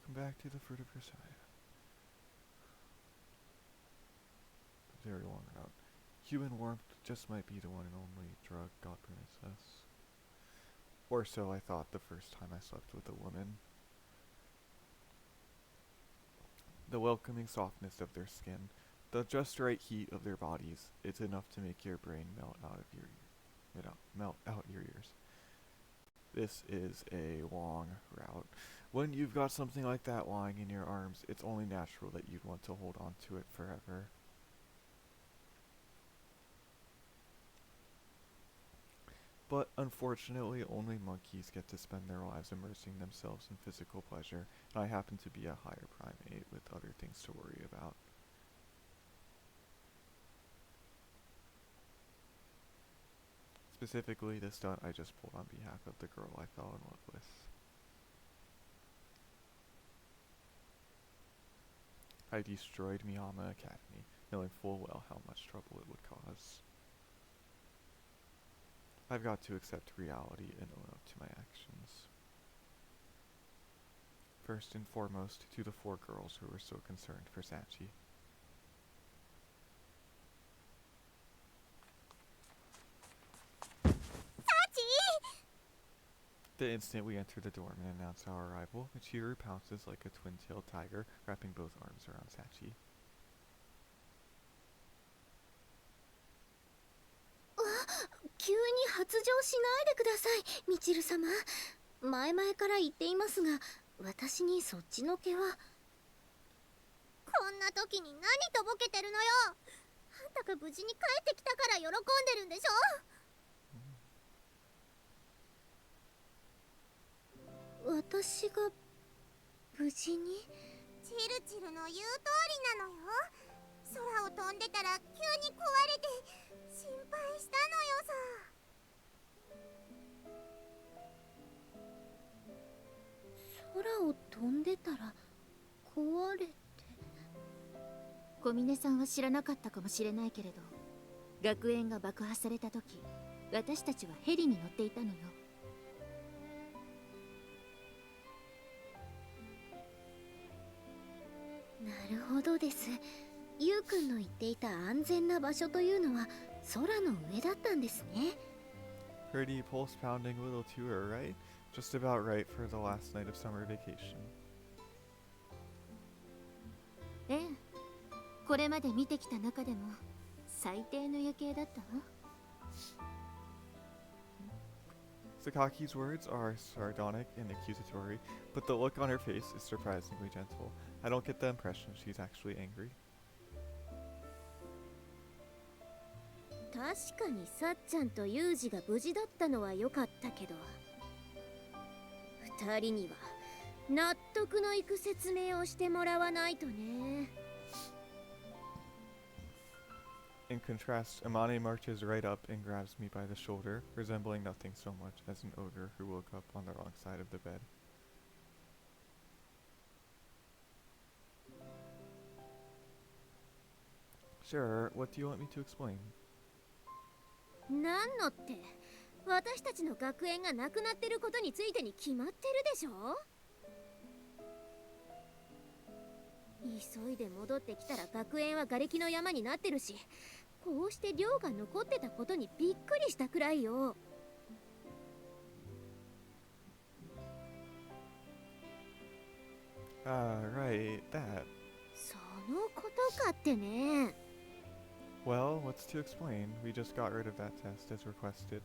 Welcome back to the fruit of Grisaia. Very long route. Human warmth just might be the one and only drug God permits us. Or so I thought the first time I slept with a woman. The welcoming softness of their skin, the just right heat of their bodies, it's enough to make your brain melt out your ears. This is a long route. When you've got something like that lying in your arms, it's only natural that you'd want to hold on to it forever. But unfortunately, only monkeys get to spend their lives immersing themselves in physical pleasure, and I happen to be a higher primate with other things to worry about. Specifically, the stunt I just pulled on behalf of the girl I fell in love with. I destroyed Miyama Academy, knowing full well how much trouble it would cause. I've got to accept reality and own up to my actions. First and foremost, to the 4 girls who were so concerned for Sachi. The instant we enter the dorm and announce our arrival, Michiru pounces like a twin-tailed tiger, wrapping both arms around Sachi.急に発情しないでください、ミチル様。前々から言っていますが、私にそっちの毛は。こんな時に何とぼけてるのよ。あんたが無事に帰ってきたから喜んでるんでしょ。私が無事に？チルチルの言う通りなのよ。空を飛んでたら急に壊れて心配したのよさ。空を飛んでたら壊れて。小峰さんは知らなかったかもしれないけれど、学園が爆破された時、私たちはヘリに乗っていたのよ。なるほどです。ゆうくんの言っていた安全な場所というのは空の上だったんですね。Pretty pulse-pounding little tour, right? Just about right for the last night of summer vacation. ええ、これまで見てきた中でも最低の夜景だったわ。Sakaki's words are sardonic and accusatory, but the look on her face is surprisingly gentle. I don't get the impression she's actually angry. 確かにさっちゃんとユージが無事だったのは良かったけど、二人には納得のいく説明をしてもらわないとね。In contrast, Amane marches right up and grabs me by the shoulder, resembling nothing so much as an ogre who woke up on the wrong side of the bed. Sure, what do you want me to explain? なんのって、私たちの学園がなくなってることについてに決まってるでしょ。急いで戻ってきたら学園は瓦礫の山になってるし、こうして寮が残ってたことにびっくりしたくらいよ。Right, that. そのことかってね。Well, what's to explain? We just got rid of that test as requested.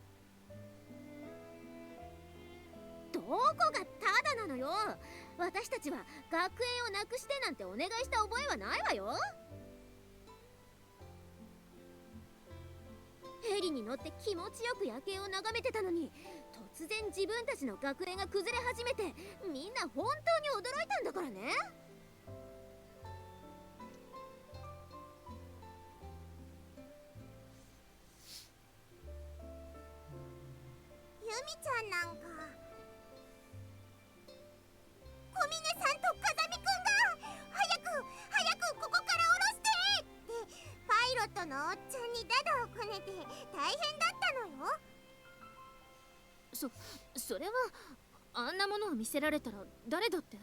どこがただなのよ。私たちは学園をなくしてなんてお願いした覚えはないわよ。ヘリに乗って気持ちよく夜景を眺めてたのに、突然自分たちの学園が崩れ始めて、みんな本当に驚いたんだからね。ユミちゃんなんか、小峰さんと風見くんが早くここから降ろしてってパイロットのおっちゃんにダダをこねて大変だったのよ。それはあんなものを見せられたら誰だって。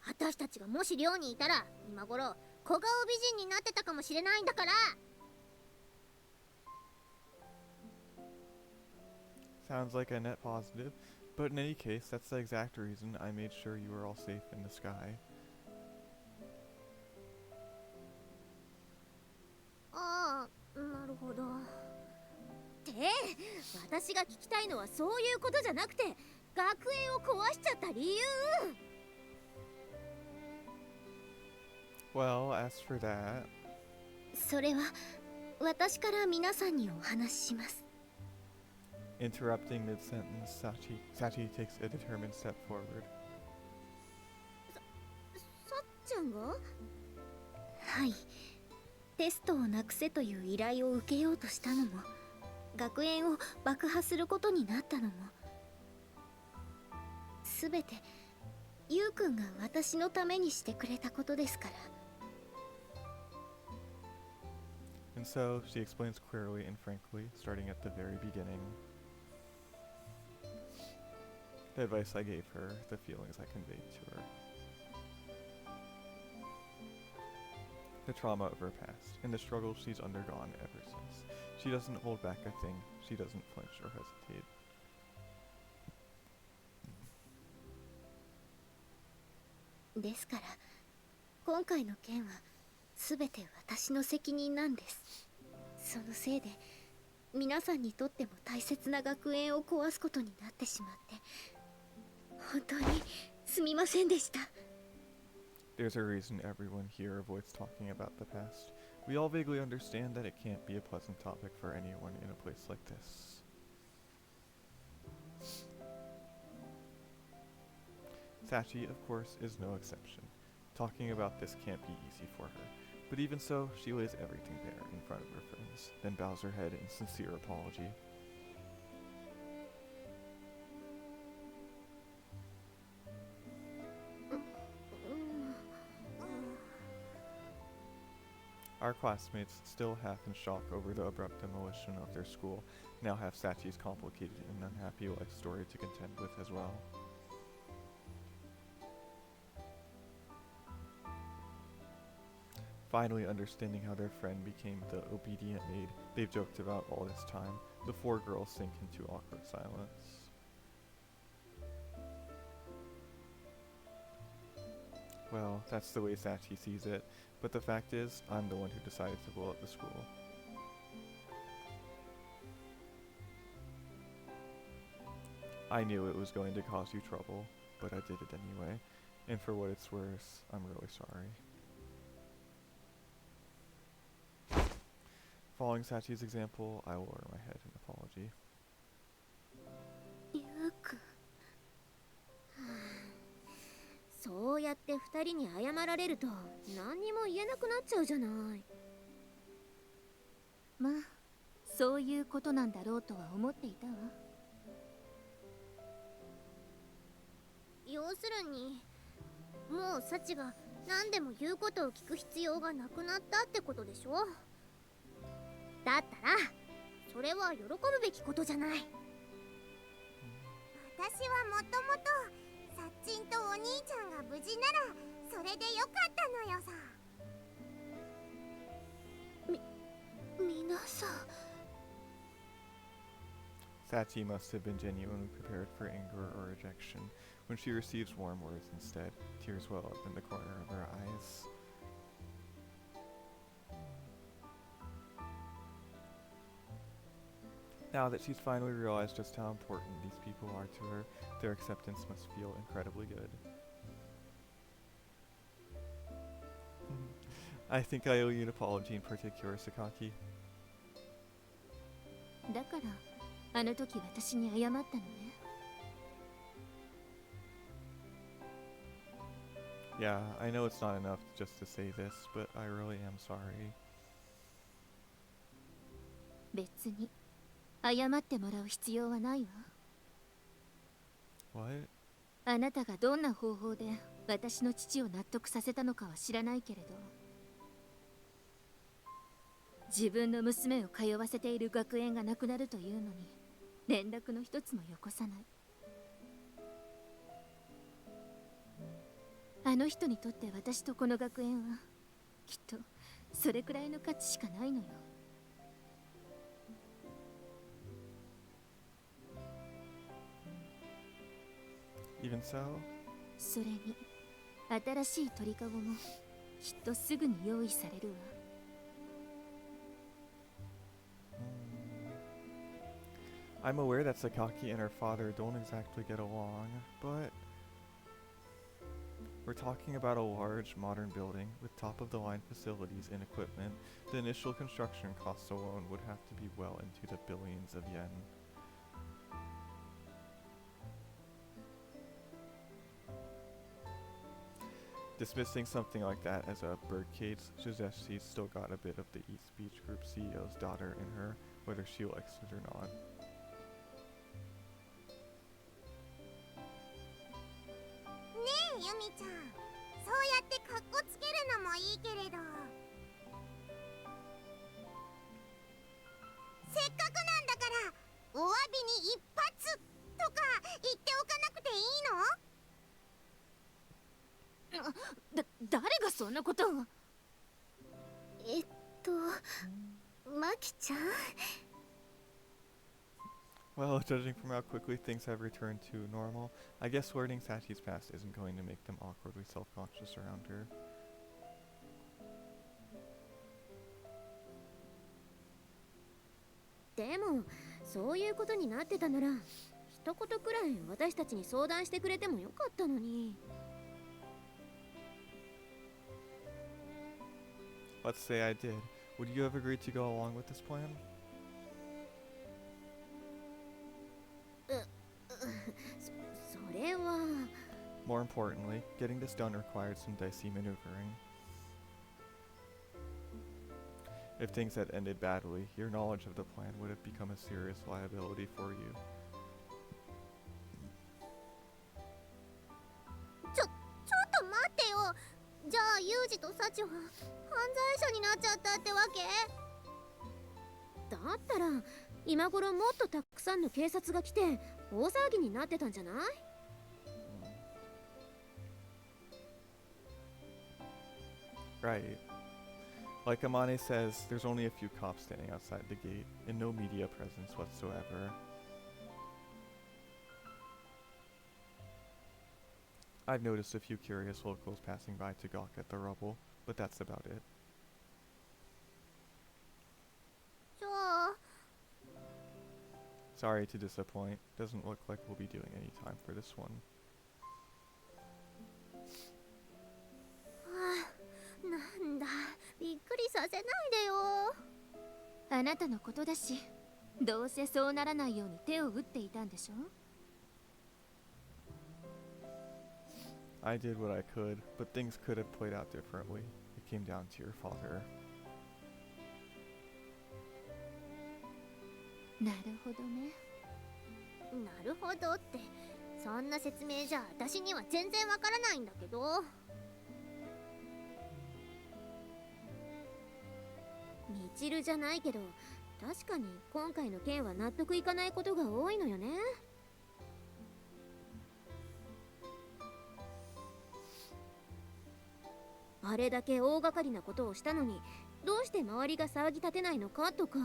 私たちがもし寮にいたら今頃小顔美人になってたかもしれないんだから。 Sounds like a net positive, but in any case, that's the exact reason I made sure you were all safe in the sky. ああ、なるほど。って私が聞きたいのはそういうことじゃなくて、学園を壊しちゃった理由。 Well, as for that, それは私から皆さんにお話しします。 interrupting mid-sentence, Sachi takes a determined step forward. さっちゃんが？はい、テストをなくせという依頼を受けようとしたのも、学園を爆破することになったのも、すべてゆうくんが私のためにしてくれたことですから。 And so, she explains clearly and frankly, starting at the very beginning. The advice I gave her, the feelings I conveyed to her. The trauma of her past, and the struggles she's undergone ever since. She doesn't hold back a thing, she doesn't flinch or hesitate. ですから今回の件は全て私の責任なんです。そのせいで皆さんにとっても大切な学園を壊すことになってしまって本当にすみませんでした。 There's a reason everyone here avoids talking about the past. We all vaguely understand that it can't be a pleasant topic for anyone in a place like this. Sachi, of course, is no exception. Talking about this can't be easy for her. But even so, she lays everything bare in front of her friends, then bows her head in sincere apology. Our classmates, still half in shock over the abrupt demolition of their school, now have Sachi's complicated and unhappy life story to contend with as well. Finally understanding how their friend became the obedient maid they've joked about all this time, the four girls sink into awkward silence. Well, that's the way Sachi sees it, but the fact is, I'm the one who decided to blow up the school. I knew it was going to cause you trouble, but I did it anyway, and for what it's worth, I'm really sorry. Following Sachi's example, I will lower my head in apology. ゆうくん、そうやって二人に謝られると何にも言えなくなっちゃうじゃない。まあそういうことなんだろうとは思っていたわ。要するにもうサチが何でも言うことを聞く必要がなくなったってことでしょ。だったらそれは喜ぶべきことじゃない。私はもともとサッチンとお兄ちゃんが無事ならそれでよかったのよさ。皆さん。 Sachi must have been genuinely prepared for anger or rejection when she receives warm words instead. Tears well up in the corner of her eyes. Now that she's finally realized just how important these people are to her, their acceptance must feel incredibly good. I think I owe you an apology in particular, Sakaki. だからあの時私に謝ったのね。Yeah, I know it's not enough just to say this, but I really am sorry. 別に謝ってもらう必要はないわ。 What? あなたがどんな方法で私の父を納得させたのかは知らないけれど、自分の娘を通わせている学園がなくなるというのに連絡の一つもよこさない。あの人にとって私とこの学園はきっとそれくらいの価値しかないのよ。Even so? それに新しい鳥かごもきっとすぐに用意されるわ。I'm aware that Sakaki and her father don't exactly get along, but we're talking about a large, modern building with top-of-the-line facilities and equipment. The initial construction costs alone would have to be well into the billions of yen. Dismissing something like that as a birdcage suggests she's still got a bit of the East Beach Group CEO's daughter in her, whether she likes it or not. ユミちゃん、そうやってカッコつけるのもいいけれど、せっかくなんだからお詫びに一発とか言っておかなくていいの？誰がそんなことを。マキちゃん。 Well, judging from how quickly things have returned to normal, I guess learning Sachi's past isn't going to make them awkwardly self-conscious around her. でも、そういうことになってたなら、一言くらい私たちに相談してくれてもよかったのに。Let's say I did. Would you have agreed to go along with this plan? それは。 More importantly, getting this done required some dicey maneuvering. If things had ended badly, your knowledge of the plan would have become a serious liability for you. ちょっと待ってよ。じゃあユージとサチは犯罪者になっちゃったってわけ？だったら今頃もっとたくさんの警察が来て大騒ぎになってたんじゃない？ Right. Like Amane says, there's only a few cops standing outside the gate, and no media presence whatsoever. I've noticed a few curious locals passing by to gawk at the rubble, but that's about it. じゃあ Sorry to disappoint, doesn't look like we'll be doing any time for this one. なんだ、びっくりさせないでよ。あなたのことだし、どうせそうならないように手を打っていたんでしょ。 I did what I could, but things could have played out differently. It came down to your father. なるほどね。なるほどって、そんな説明じゃ私には全然わからないんだけど。みちるじゃないけど、確かに今回の件は納得いかないことが多いのよね。あれだけ大掛かりなことをしたのに、どうして周りが騒ぎ立てないのかとか。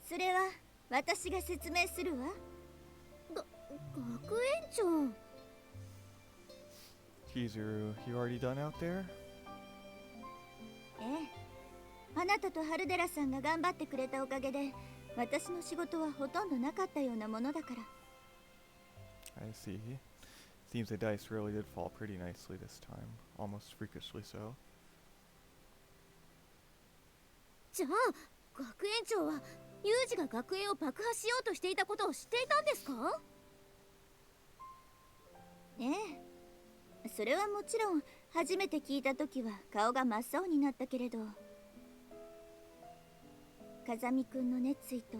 それは私が説明するわ。学園長。Chizuru, you already done out there? ええ、あなたとハルデラさんが頑張ってくれたおかげで私の仕事はほとんどなかったようなものだから。 I see. Seems the dice really did fall pretty nicely this time, almost freakishly so. じゃあ学園長はユージが学園を爆破しようとしていたことを知っていたんですか？ええ、それはもちろん初めて聞いた時は顔が真っ青になったけれど、風見くんの熱意と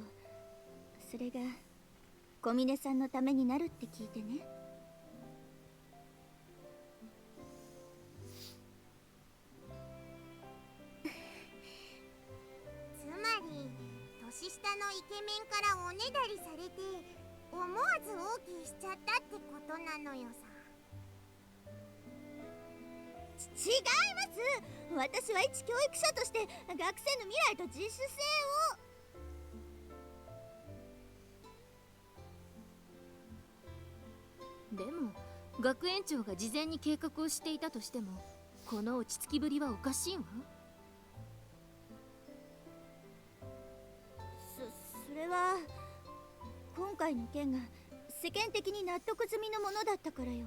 それが小峰さんのためになるって聞いてね。つまり年下のイケメンからおねだりされて思わず大きいしちゃったってことなのよさ。違います。私は一教育者として学生の未来と自主性でも学園長が事前に計画をしていたとしても、この落ち着きぶりはおかしいわ。それは今回の件が世間的に納得済みのものだったからよ。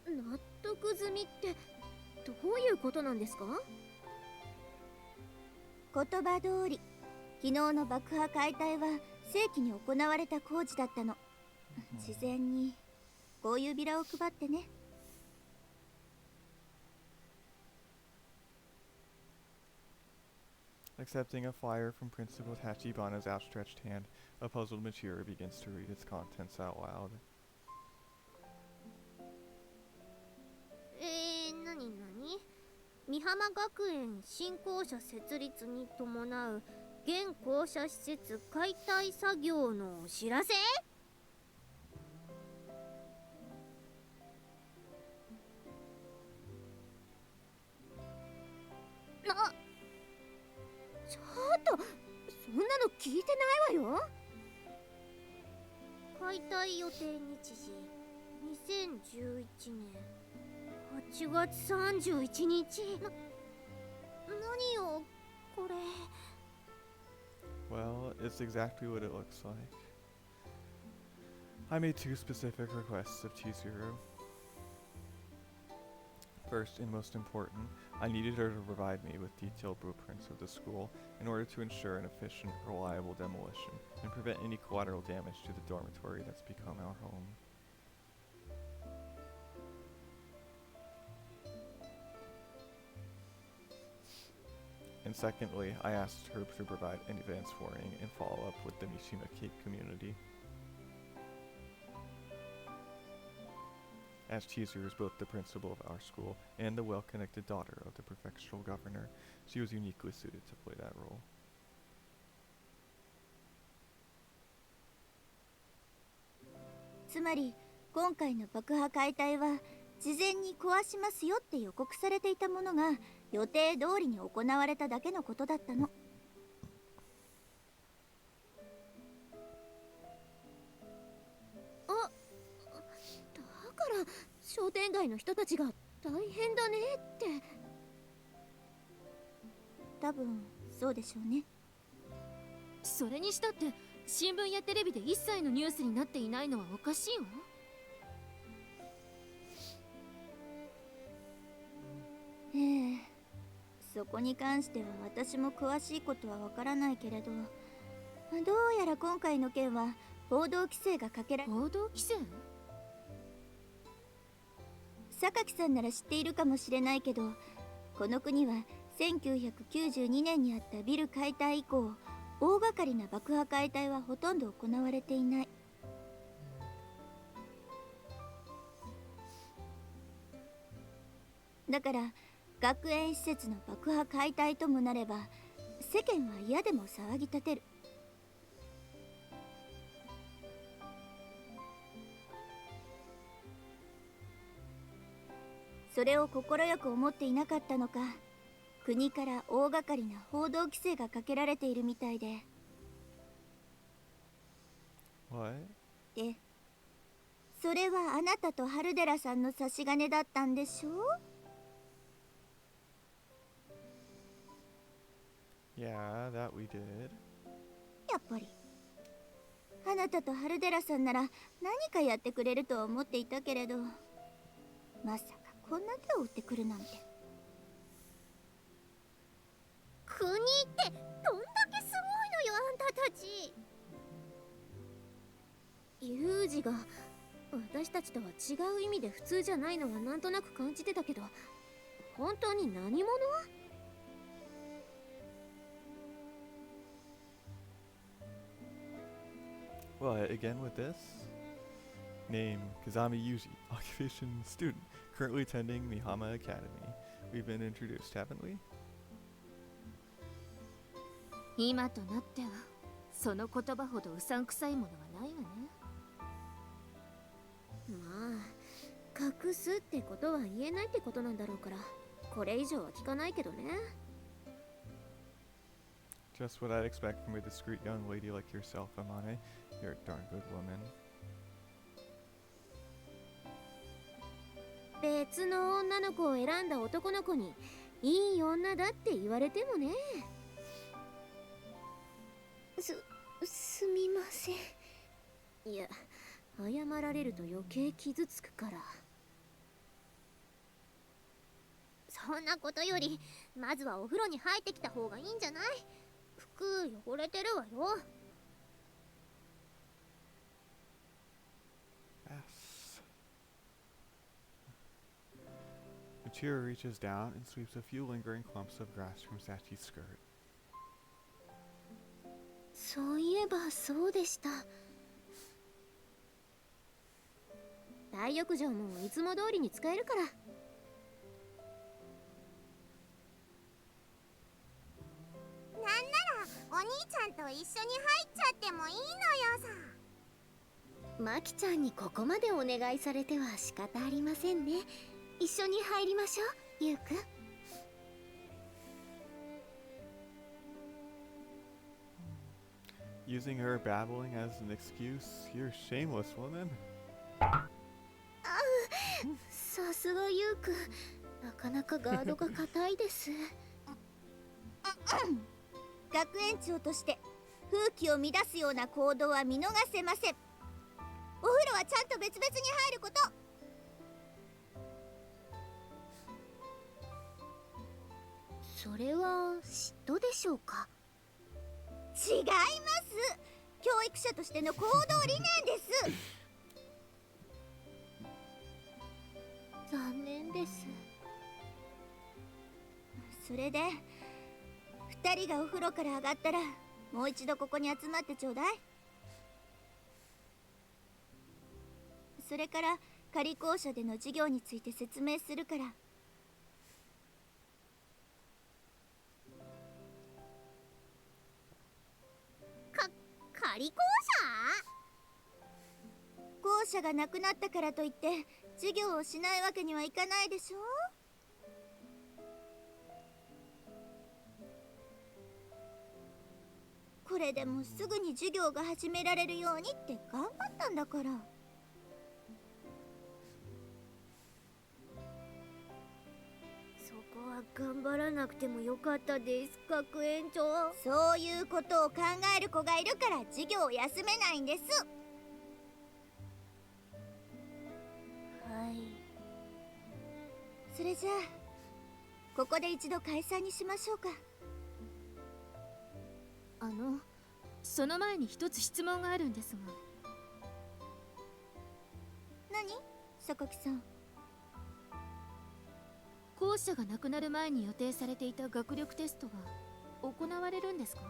納得済みってどういうことなんですか？言葉通り昨日の爆破解体は正規に行われた工事だったの。事前にこういうビラを配ってね。Accepting a flyer from Principal Tachibana's outstretched hand, a puzzled Machiro begins to read its contents out loud. なに美浜学園新校舎設立に伴う現校舎施設解体作業のお知らせ？ちょっとそんなの聞いてないわよ。解体予定日時2011年8月31日。何よこれ。 Well, it's exactly what it looks like. I made two specific requests of Chizuru. First, and most important, I needed her to provide me with detailed blueprints of the school in order to ensure an efficient, reliable demolition and prevent any collateral damage to the dormitory that's become our home. And secondly, I asked her to provide an advance warning and follow up with the Mishima Cape community. As Chizuru is both the principal of our school and the well-connected daughter of the prefectural governor, she was uniquely suited to play that role. つまり今回の爆破解体は事前に壊しますよって予告されていたものが予定通りに行われただけのことだったの。だから商店街の人たちが大変だねって。多分そうでしょうね。それにしたって新聞やテレビで一切のニュースになっていないのはおかしいわ。ええ、そこに関しては私も詳しいことはわからないけれど、どうやら今回の件は報道規制がかけられ。報道規制？榊さんなら知っているかもしれないけど、この国は1992年にあったビル解体以降、大掛かりな爆破解体はほとんど行われていない。だから学園施設の爆破解体ともなれば世間は嫌でも騒ぎ立てる。それを快く思っていなかったのか、国から大掛かりな報道規制がかけられているみたいで。What? で、それはあなたと春寺さんの差し金だったんでしょう？Yeah, that we did. やっぱりあなたと春寺さんなら何かやってくれると思っていたけれど、まさかこんな手を打ってくるなんて。国ってどんだけすごいのよあんたたち。ユージが私たちとは違う意味で普通じゃないのはなんとなく感じてたけど、本当に何者？ Well, again with this? Name, Kazami Yuji. Occupation, student. Currently attending Mihama Academy. We've been introduced, haven't we? 今となってはその言葉ほどうさんくさいものはないわね。まあ隠すってことは言えないってことなんだろうから、これ以上は聞かないけどね。 Just what I'd expect from a discreet young lady like yourself, Amane. You're a darn good woman. 別の女の子を選んだ男の子にいい女だって言われてもね。すみません。いや、謝られると余計傷つくから。そんなことよりまずはお風呂に入ってきた方がいいんじゃない？服汚れてるわよ。Yes. Machiro reaches down and sweeps a few lingering clumps of grass from Sachi's skirt. そういえばそうでした。大浴場もいつも通りに使えるから。なんならお兄ちゃんと一緒に入っちゃってもいいのよさ。マキちゃんにここまでお願いされては仕方ありませんね。一緒に入りましょう、ユウくん。Using her babbling as an excuse, you're shameless woman. さすがユウくん、なかなかガードが硬いです。学園長として風紀を乱すような行動は見逃せません。お風呂はちゃんと別々に入ること。それは嫉妬でしょうか？違います。教育者としての行動理念です。残念です。それで2人がお風呂から上がったらもう一度ここに集まってちょうだい。それから仮校舎での授業について説明するから。仮校校舎がなくなったからといって授業をしないわけにはいかないでしょ。これでもすぐに授業が始められるようにって頑張ったんだから。そこは頑張らなくてもよかったです、学園長。そういうことを考える子がいるから授業を休めないんです。はい。それじゃあここで一度解散にしましょうか。その前に一つ質問があるんですが。何？榊さん。校舎がなくなる前に予定されていた学力テストは行われるんですか？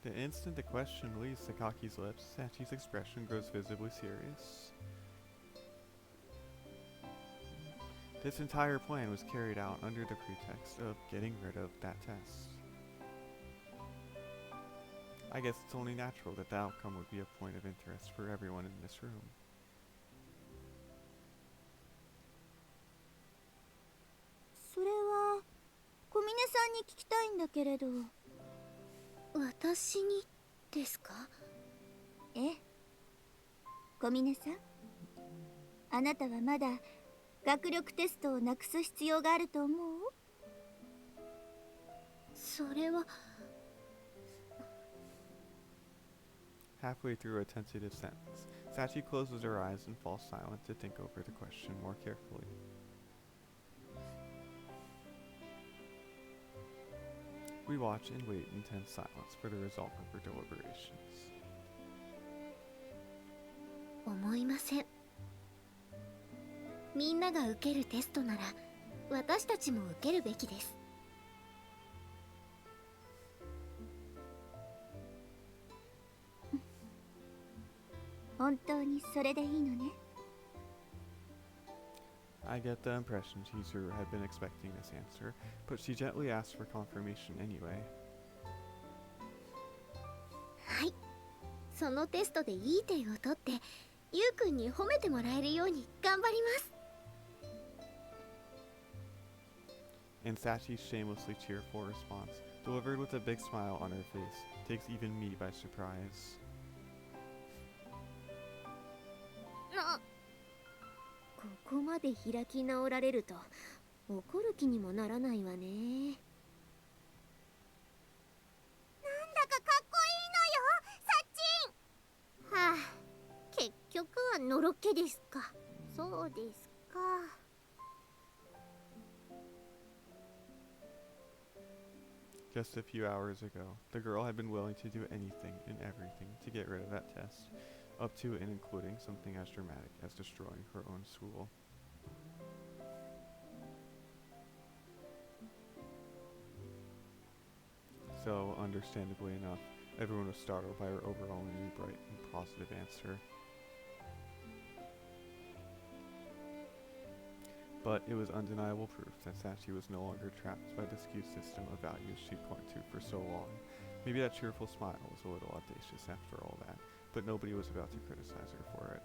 The instant the question leaves Sakaki's lips, Sachi's expression grows visibly serious. This entire plan was carried out under the pretext of getting rid of that test. I guess it's only natural that the outcome would be a point of interest for everyone in this room. それは小峰さんに聞きたいんだけれど。私にですか？ええ。小峰さん、あなたはまだ学力テストをなくす必要があると思う？それは。Halfway through a tentative sentence, Sachi closes her eyes and falls silent to think over the question more carefully. We watch and wait in tense silence for the result of her deliberations. 思いません。みんなが受けるテストなら私たちも受けるべきです。本当にそれでいいのね？ I get the impression Chizuru had been expecting this answer, but she gently asked for confirmation anyway. はい。そのテストでいい点を取って、ゆうくんに褒めてもらえるように頑張ります。And Sachi's shamelessly cheerful response, delivered with a big smile on her face, takes even me by surprise. ここまで開き直られると怒る気にもならないわね。なんだかかっこいいのよ、サッチン。はあ、結局はのろけですか。そうですか。Just a few hours ago, the girl had been willing to do anything and everything to get rid of that test, up to and including something as dramatic as destroying her own school. So, understandably enough, everyone was startled by her overwhelmingly bright and positive answer. But it was undeniable proof that Sachi was no longer trapped by the skewed system of values she'd clung to for so long. Maybe that cheerful smile was a little audacious after all that, but nobody was about to criticize her for it.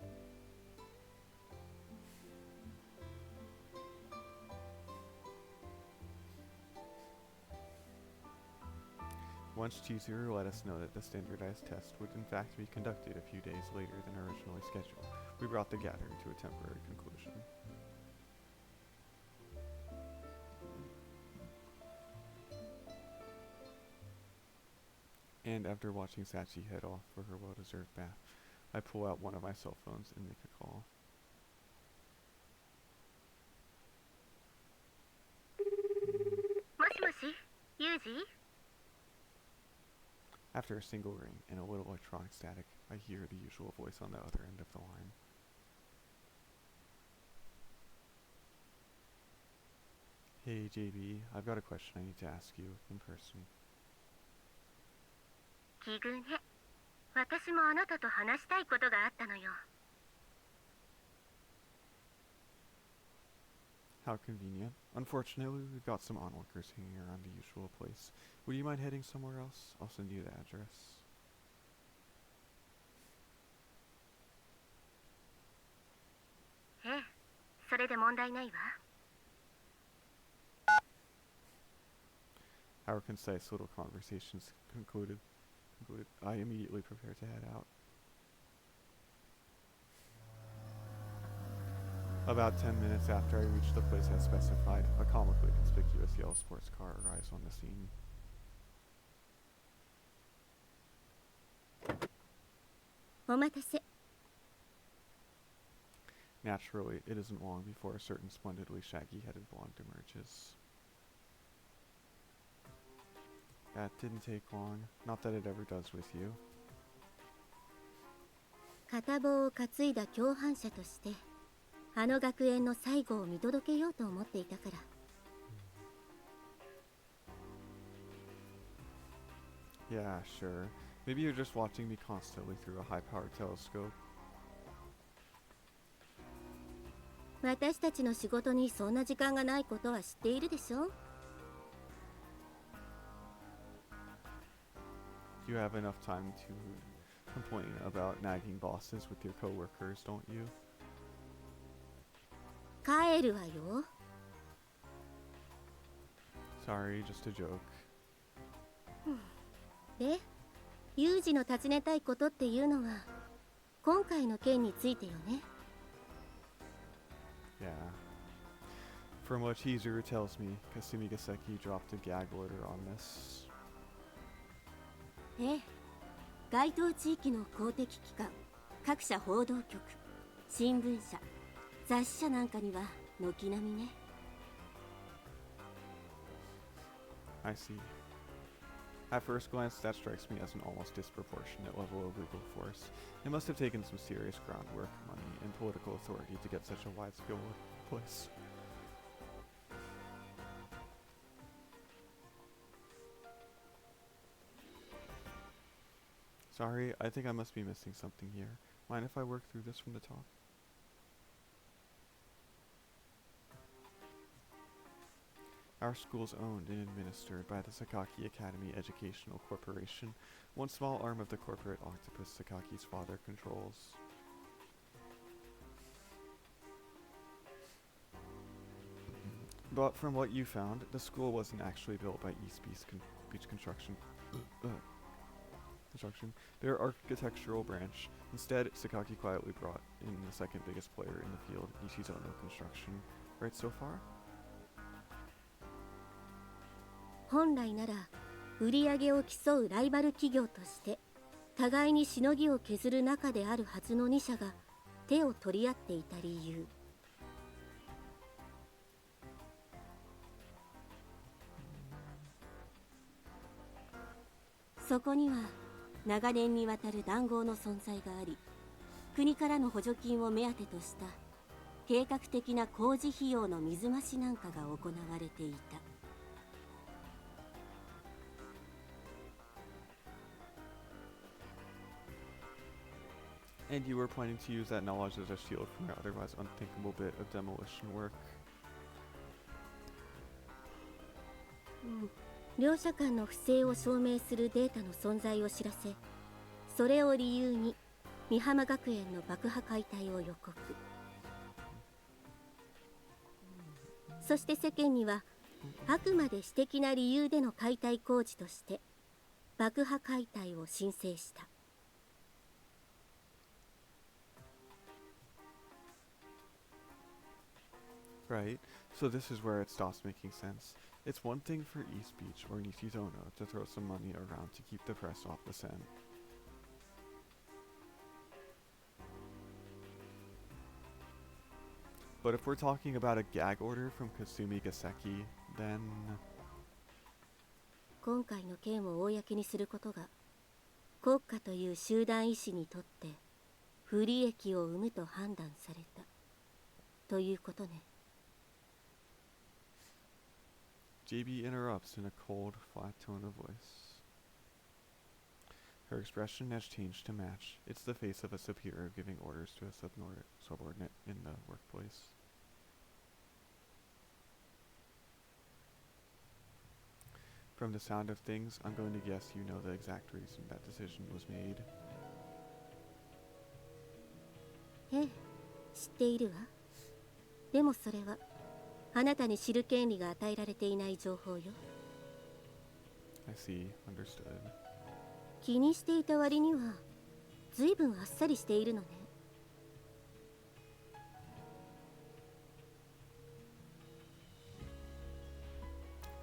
Once Chizuru let us know that the standardized test would in fact be conducted a few days later than originally scheduled, we brought the gathering to a temporary conclusion. And after watching Sachi head off for her well-deserved bath, I pull out one of my cell phones and make a call. After a single ring and a little electronic static, I hear the usual voice on the other end of the line. Hey JB, I've got a question I need to ask you in person. 奇遇ね。私もあなたと話したいことがあったのよ。How convenient. Unfortunately, we've got some onlookers hanging around the usual place. Would you mind heading somewhere else? I'll send you the address. ええ、それで問題ないわ。Our concise little conversations concluded, I immediately prepared to head out. About 10 minutes after I reached the place as specified, a comically conspicuous yellow sports car arrives on the scene. お待たせ。 Naturally, it isn't long before a certain splendidly shaggy-headed blonde emerges. That didn't take long. Not that it ever does with you. 片棒を担いだ共犯者としてあの学園の最後を見届けようと思っていたから。 Yeah, sure. Maybe you're just watching me constantly through a high-powered telescope. 私たちの仕事にそんな時間がないことは知っているでしょ。 You have enough time to complain about nagging bosses with your coworkers, don't you? 帰るわよ。 Sorry, just a joke. で、ユージの尋ねたいことっていうのは今回の件についてよね。 Yeah. From what Chizuru tells me, Kasumi Gaseki dropped a gag order on this. ええ、該当地域の公的機関、各社報道局、新聞社、雑誌社なんかには軒並みね。 I see. At first glance, that strikes me as an almost disproportionate level of legal force. It must have taken some serious groundwork, money, and political authority to get such a wide-scale place. Sorry, I think I must be missing something here. Mind if I work through this from the top? Our school is owned and administered by the Sakaki Academy Educational Corporation, one small arm of the corporate octopus Sakaki's father controls. But from what you found, the school wasn't actually built by East Beach Construction. Their architectural branch. Instead, Sakaki quietly brought in the second biggest player in the field, Nishizono Construction. Right so far? 本来なら売り上げを競うライバル企業として互いにしのぎを削る仲であるはずの2社が手を取り合っていた理由。そこには長年にわたる談合の存在があり、国からの補助金を目当てとした計画的な工事費用の水増しなんかが行われていた。And you were planning to use that knowledge as a shield from your otherwise unthinkable bit of demolition work. 両者間の不正を証明するデータの存在を知らせ、それを理由に美浜学園の爆破解体を予告。そして世間にはあくまで私的な理由での解体工事として爆破解体を申請した。Right, so this is where it stops making sense. It's one thing for East Beach or Nishizono to throw some money around to keep the press off the scent. But if we're talking about a gag order from Kasumi Gaseki, then... 今回の件を公にすることが国家という集団意志にとって不利益を生むと判断されたということね。JB interrupts in a cold, flat tone of voice. Her expression has changed to match. It's the face of a superior giving orders to a subordinate in the workplace. From the sound of things, I'm going to guess you know the exact reason that decision was made. ええ、知っているわ。でもそれはあなたに知る権利が与えられていない情報よ。I see. Understood. 気にしていた割には随分あっさりしているのね。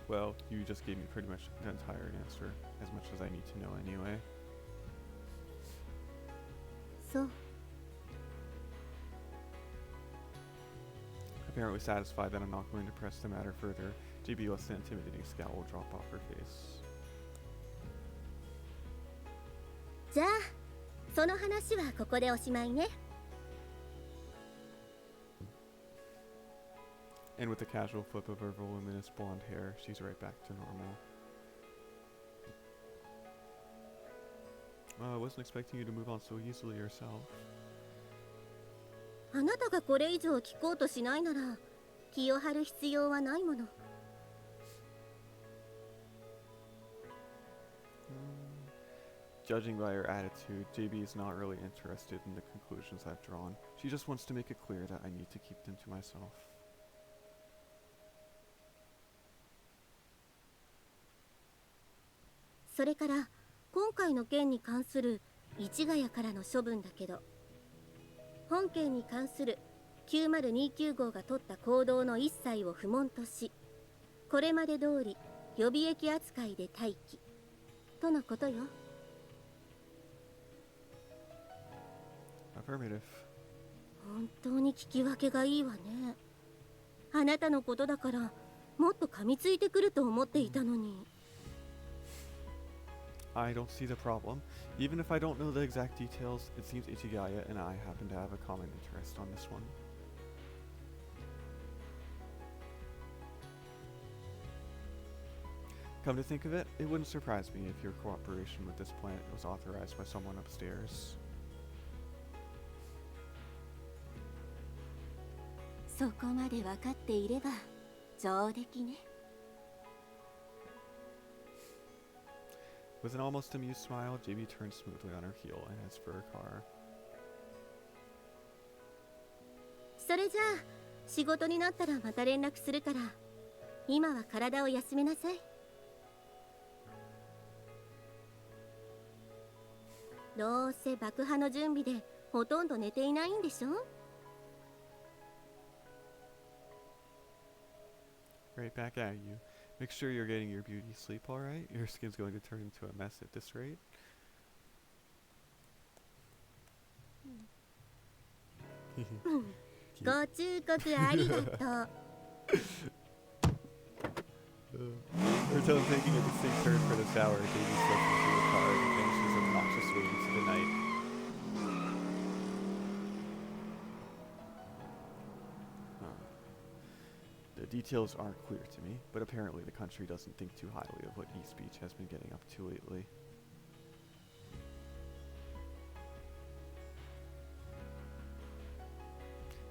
Well, you just gave me pretty much the entire answer, as much as I need to know anyway. そう。Apparently satisfied that I'm not going to press the matter further, JB lets the intimidating scowl drop off her face. じゃあ、その話はここでおしまいね。And with a casual flip of her voluminous blonde hair, she's right back to normal. I wasn't expecting you to move on so easily yourself. あなたがこれ以上聞こうとしないなら気を張る必要はないもの。Judging by her attitude, JB is not really interested in the conclusions I've drawn. She just wants to make it clear that I need to keep them to myself. それから今回の件に関する市ヶ谷からの処分だけど、本件に関する9029号が取った行動の一切を不問とし、これまで通り予備役扱いで待機とのことよ。Affirmative. 本当に聞き分けがいいわね。あなたのことだからもっと噛みついてくると思っていたのに。I don't see the problem. Even if I don't know the exact details, it seems Ichigaya and I happen to have a common interest on this one. Come to think of it, it wouldn't surprise me if your cooperation with this planet was authorized by someone upstairs. そこまで分かっていれば上出来ね。With an almost amused smile, JB turns smoothly on her heel and heads for her car. それじゃあ仕事になったらまた連絡するから今は体を休めなさい。どうせ爆破の準備でほとんど寝ていないんでしょ。 Right back at you. Make sure you're getting your beauty sleep, alright? Your skin's going to turn into a mess at this rate. Cute. ご忠告ありがとう。 Until taking a distinct turn for the shower, Davey slips into the car and vanishes obnoxiously into the night. The details aren't clear to me, but apparently the country doesn't think too highly of what East Beach has been getting up to lately.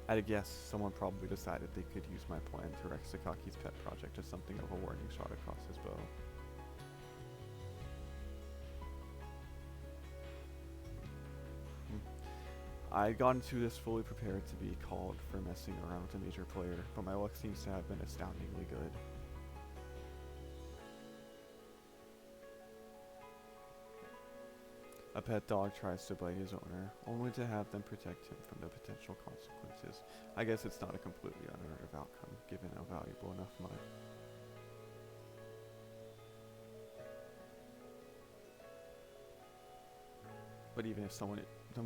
At a guess, someone probably decided they could use my plan to wreck Sakaki's pet project as something of a warning shot across his bow. I had gone into this fully prepared to be called for messing around with a major player, but my luck seems to have been astoundingly good. A pet dog tries to bite his owner, only to have them protect him from the potential consequences. I guess it's not a completely unheard of outcome, given a valuable enough mud. But even if some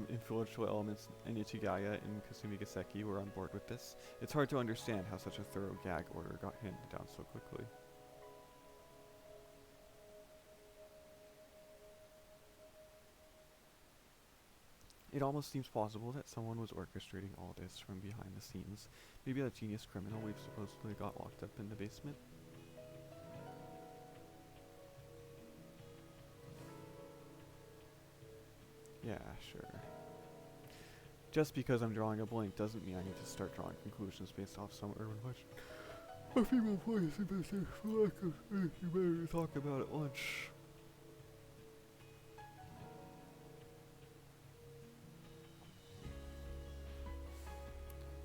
influential elements in Ichigaya and Kasumigaseki were on board with this, it's hard to understand how such a thorough gag order got handed down so quickly. It almost seems possible that someone was orchestrating all this from behind the scenes. Maybe that genius criminal we've supposedly got locked up in the basement? Yeah, sure. Just because I'm drawing a blank doesn't mean I need to start drawing conclusions based off some urban legend. A female voice in business for lack of anything better to talk about at lunch.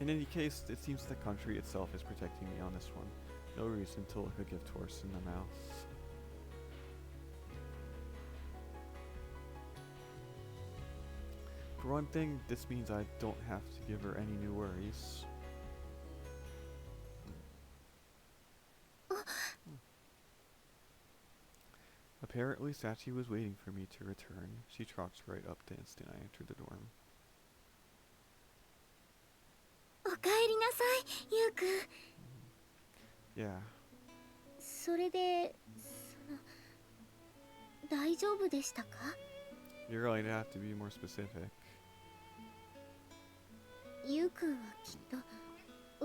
In any case, it seems the country itself is protecting me on this one. No reason to look a gift horse in the mouth. For one thing, this means I don't have to give her any new worries. Apparently, Sachi was waiting for me to return. She trots right up the instant I entered the dorm. おかえりなさい、ゆうくん。 Yeah. それで、大丈夫でしたか？ You're going to have to be more specific. ゆうくんはきっと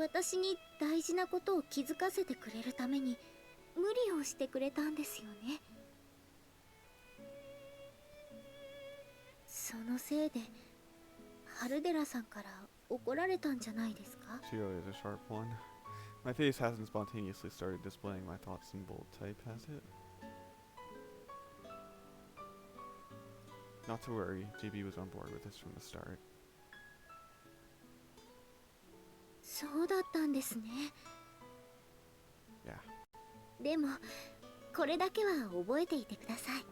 私に大事なことを気づかせてくれるために無理をしてくれたんですよね。そのせいでハルデラさんから怒られたんじゃないですか？ She really is a sharp one. My face hasn't spontaneously started displaying my thoughts in bold type, has it? Not to worry, JB was on board with this from the start. そうだったんですね。 Yeah. でもこれだけは覚えていてください。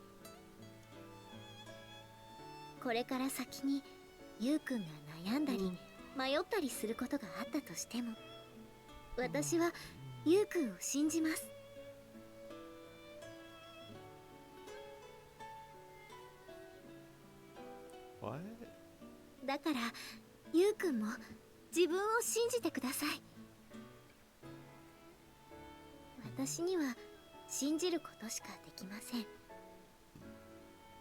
これから先にゆうくんが悩んだり迷ったりすることがあったとしても、私はゆうくんを信じます。 What? だからゆうくんも自分を信じてください。私には信じることしかできません。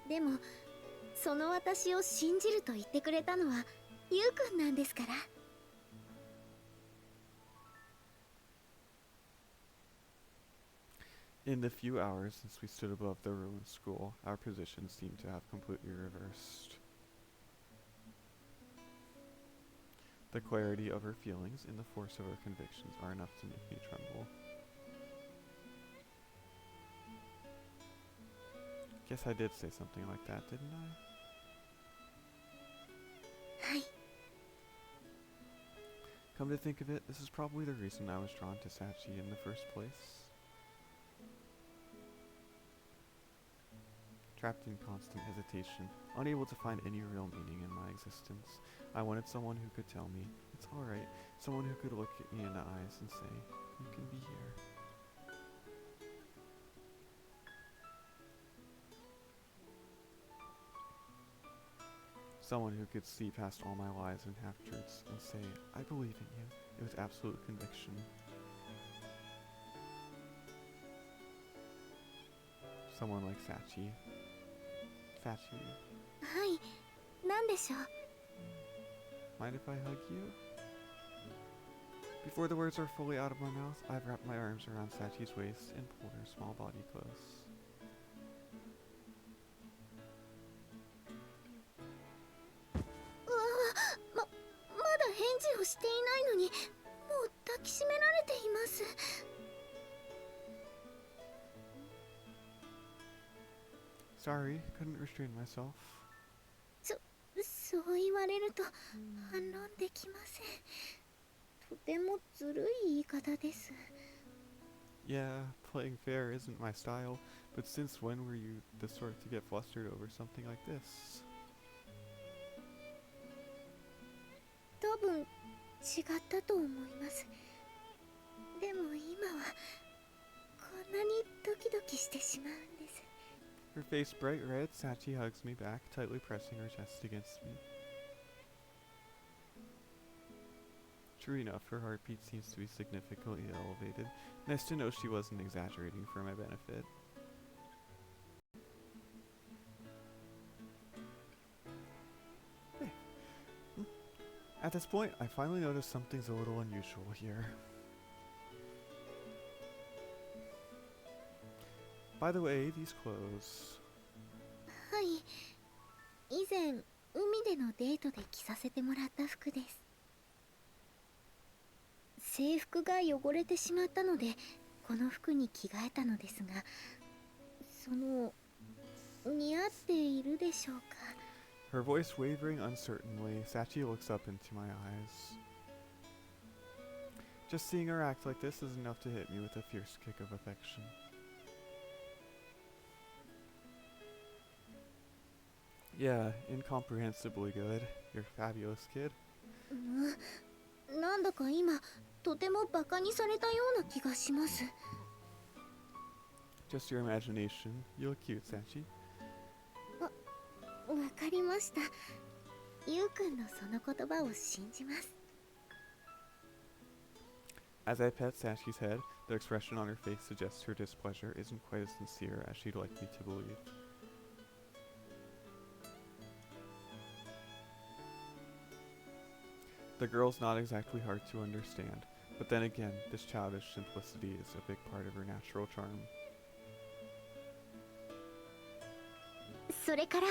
でもその私を信じると言ってくれたのはゆうくんなんですから。 In the few hours since we stood above the ruined school, our positions seemed to have completely reversed. The clarity of her feelings and the force of her convictions are enough to make me tremble. Guess I did say something like that, didn't I? はい。 Come to think of it, this is probably the reason I was drawn to Sachi in the first place. Trapped in constant hesitation, unable to find any real meaning in my existence, I wanted someone who could tell me, it's alright, someone who could look at me in the eyes and say, you can be here. Someone who could see past all my lies and half-truths and say, I believe in you, with absolute conviction. Someone like Sachi. Sachi, はい。なんでしょう。 mind if I hug you? Before the words are fully out of my mouth, I've wrapped my arms around Sachi's waist and pulled her small body close. まだ返事をしていないのに、もう抱きしめられています。 Sorry, couldn't restrain myself. そう言われると反論できません。とてもずるい言い方です。 Yeah, playing fair isn't my style, but since when were you the sort to get flustered over something like this? 多分違ったと思います。でも今はこんなにドキドキしてしまうんです。 Her face bright red, Sachi hugs me back, tightly pressing her chest against me. True enough, her heartbeat seems to be significantly elevated. Nice to know she wasn't exaggerating for my benefit. Hey. At this point, I finally notice something's a little unusual here. By the way, these clothes. はい。以前海でのデートで着させてもらった服です。制服が汚れてしまったのでこの服に着替えたのですが、似合っているでしょうか。 Her voice wavering uncertainly, Sachi looks up into my eyes. Just seeing her act like this is enough to hit me with a fierce kick of affection. Yeah, incomprehensibly good. You're a fabulous kid. なんだか今とてもバカにされたような気がします。 Just your imagination. You look cute, Sachi. わかりました。ゆうくんのその言葉を信じます。 As I pet Sachi's head, the expression on her face suggests her displeasure isn't quite as sincere as she'd like me to believe. The girl's not exactly hard to understand, but then again, this childish simplicity is a big part of her natural charm. それから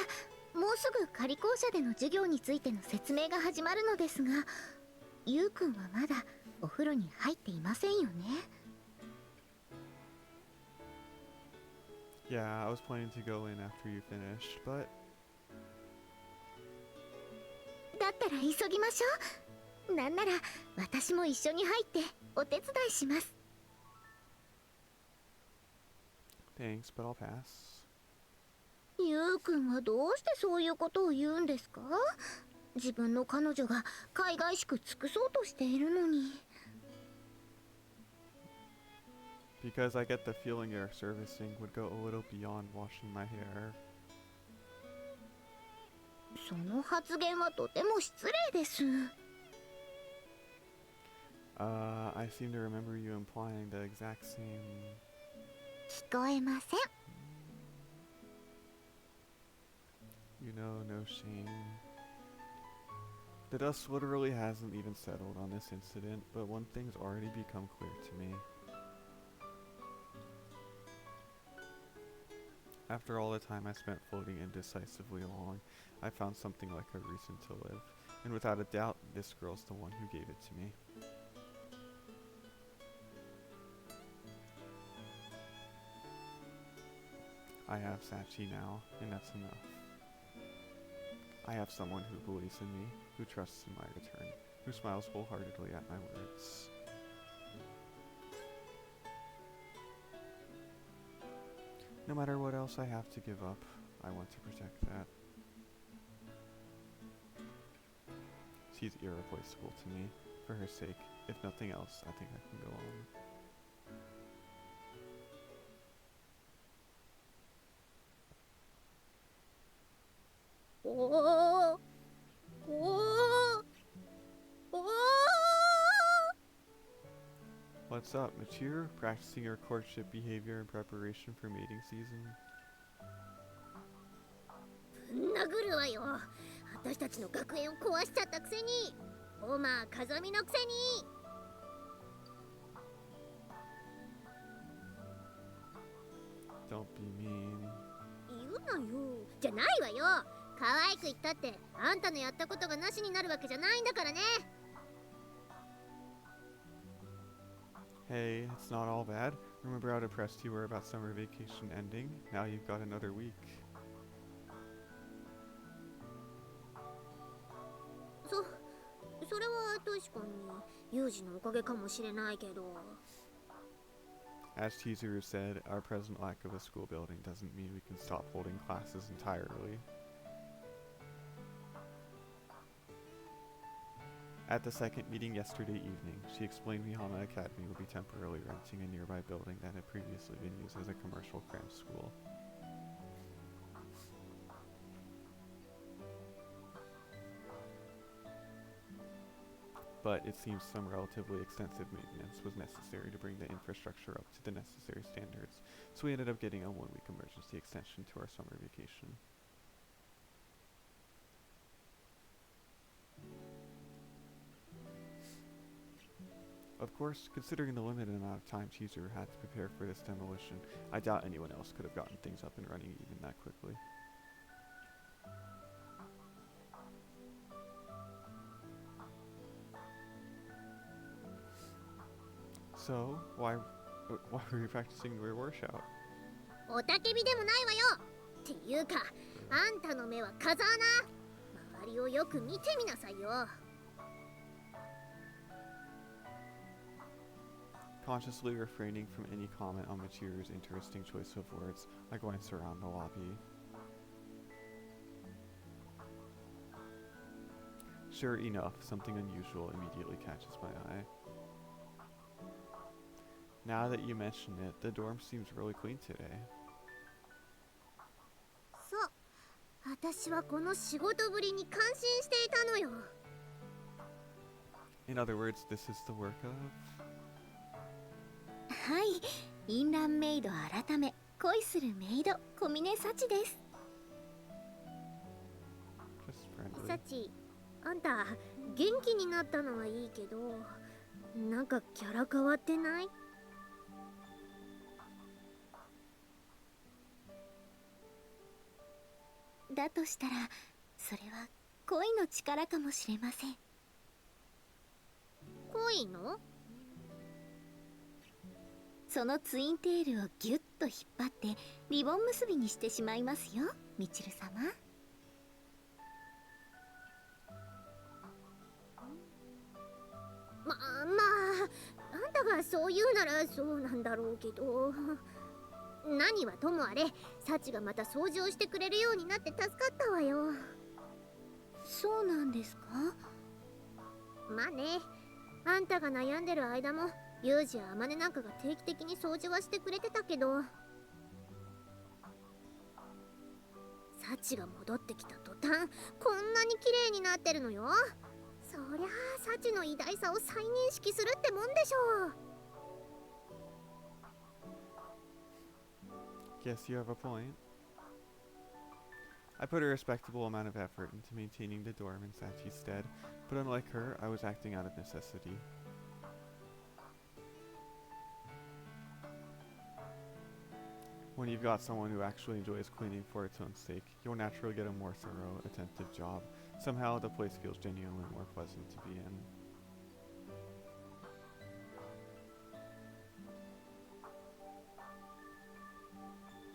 もうすぐ仮校舎での授業についての説明が始まるのですが、ゆうくんはまだお風呂に入っていませんよね。 Yeah, I was planning to go in after you finished, but だったら急ぎましょう。なんなら私も一緒に入ってお手伝いします。 thanks, but I'll pass. ゆうくんはどうしてそういうことを言うんですか？自分の彼女が海外しく尽くそうとしているのに。 Because I get the feeling your servicing would go a little beyond washing my hair. その発言はとても失礼です。 I seem to remember you implying the exact same... 聞こえません。 You know, no shame. The dust literally hasn't even settled on this incident, but one thing's already become clear to me. After all the time I spent floating indecisively along, I found something like a reason to live, and without a doubt, this girl's the one who gave it to me. I have Sachi now, and that's enough. I have someone who believes in me, who trusts in my return, who smiles wholeheartedly at my words. No matter what else I have to give up, I want to protect that. She's irreplaceable to me. For her sake, if nothing else, I think I can go on. Oh, oh, oh. What's up, mature? Practicing your courtship behavior in preparation for mating season? ぶん殴るわよ。私たちの学園を壊しちゃったくせに。おま風見のくせに。Don't be mean. 言うなよ。じゃないわよ。可愛く言ったってあんたのやったことがなしになるわけじゃないんだからね。Hey, it's not all bad. Remember how depressed you were about summer vacation ending? Now you've got another week. それは確かにユージのおかげかもしれないけど。As Chizuru said, our present lack of a school building doesn't mean we can stop holding classes entirely. At the second meeting yesterday evening, she explained Mihama Academy will be temporarily renting a nearby building that had previously been used as a commercial cram school. But it seems some relatively extensive maintenance was necessary to bring the infrastructure up to the necessary standards, so we ended up getting a one-week emergency extension to our summer vacation. Of course, considering the limited amount of time Chizuru had to prepare for this demolition, I doubt anyone else could have gotten things up and running even that quickly. So, why were you practicing your war shout? おたけびでもないわよ。っていうか、あんたの目は風穴。周りをよく見てみなさいよ。Consciously refraining from any comment on Michiru's interesting choice of words, I glance around the lobby. Sure enough, something unusual immediately catches my eye. Now that you mention it, the dorm seems really clean today. そう、私はこの仕事ぶりに感心していたのよ。In other words, this is the work of... はい、インランメイド改め恋するメイド小峰幸です。 just friendly. サチ、あんた元気になったのはいいけど、なんかキャラ変わってない？だとしたらそれは恋の力かもしれません。恋の？そのツインテールをギュッと引っ張ってリボン結びにしてしまいますよ、みちる様。まああんたがそう言うならそうなんだろうけど、何はともあれサチがまた掃除をしてくれるようになって助かったわよ。そうなんですか？まあね、あんたが悩んでる間もユージやアマネなんかが定期的に掃除はしてくれてたけど、サチが戻ってきた途端こんなに綺麗になってるのよ。そりゃあサチの偉大さを再認識するってもんでしょう。Guess you have a point. I put a respectable amount of effort into maintaining the dorm in Sachi's stead, but unlike her, I was acting out of necessity. When you've got someone who actually enjoys cleaning for its own sake, you'll naturally get a more thorough, attentive job. Somehow, the place feels genuinely more pleasant to be in.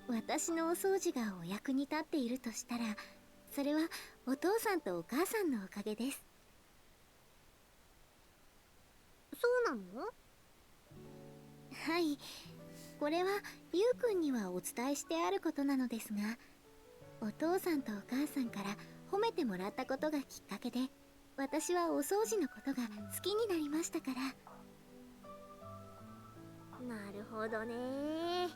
私私のお掃除がお役に立っているとしたら、それはお父さんとお母さんのおかげです。そうなの？はい、これはゆうくんにはお伝えしてあることなのですが、お父さんとお母さんから褒めてもらったことがきっかけで、私はお掃除のことが好きになりましたから。なるほどね。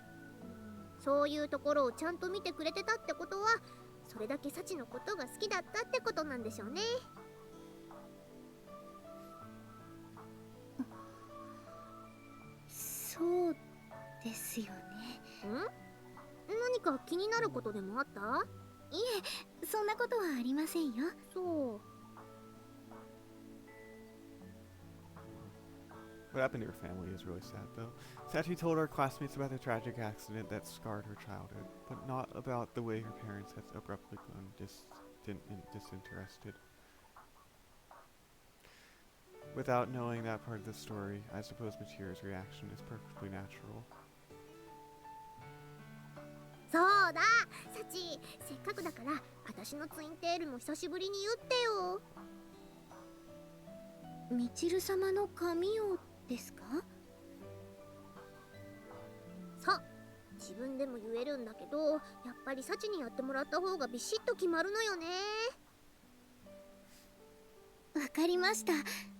そういうところをちゃんと見てくれてたってことは、それだけサチのことが好きだったってことなんでしょうね。そうですよね。何か気になることでもあった？いえ、そんなことはありませんよ。そう。What happened to her family is really sad, though. Sachi told our classmates about the tragic accident that scarred her childhood, but not about the way her parents had abruptly grown disinterested. Without knowing that part of the story, I suppose Machira's reaction is perfectly natural. そうだ、サチ、せっかくだから私のツインテールも久しぶりに言ってよ。みちる様の髪をですか？そう、自分でも言えるんだけど、やっぱりサチにやってもらった方がビシッと決まるのよね。わかりました。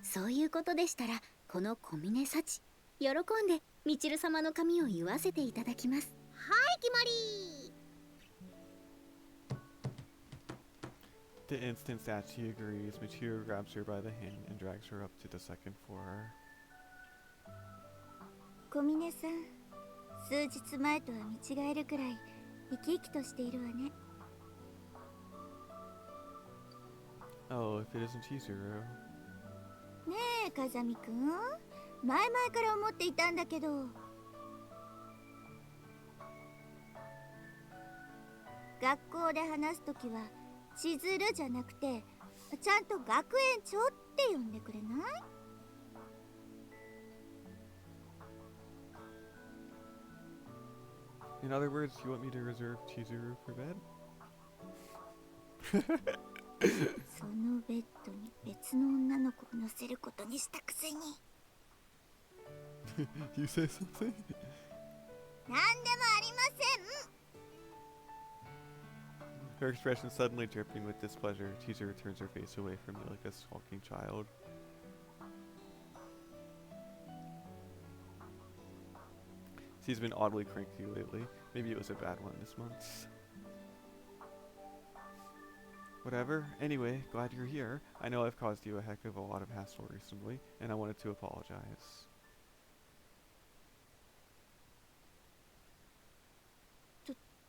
そういうことでしたら、この小峰幸、喜んでみちる様の髪を言わせていただきます。はい、決まり。The instant Sachi agrees, Machiro grabs her by the hand and drags her up to the second floor. 小峰さん、数日前とは見違えるくらい生き生きとしているわね。Oh, if it isn't Chizuru. ねえ、風見くん、前々から思っていたんだけど、学校で話すときは千鶴じゃなくて、ちゃんと学園長って呼んでくれない？ In other words, you want me to reserve Chizuru for bed? そのベッドに別の女の子を乗せることにしたくせに。You say something? なんでもありません。 Her expression suddenly dripping with displeasure, Chizuru turns her face away from me like a sulking child. She's been oddly cranky lately. Maybe it was a bad one this month. Whatever. Anyway, glad you're here. I know I've caused you a heck of a lot of hassle recently, and I wanted to apologize.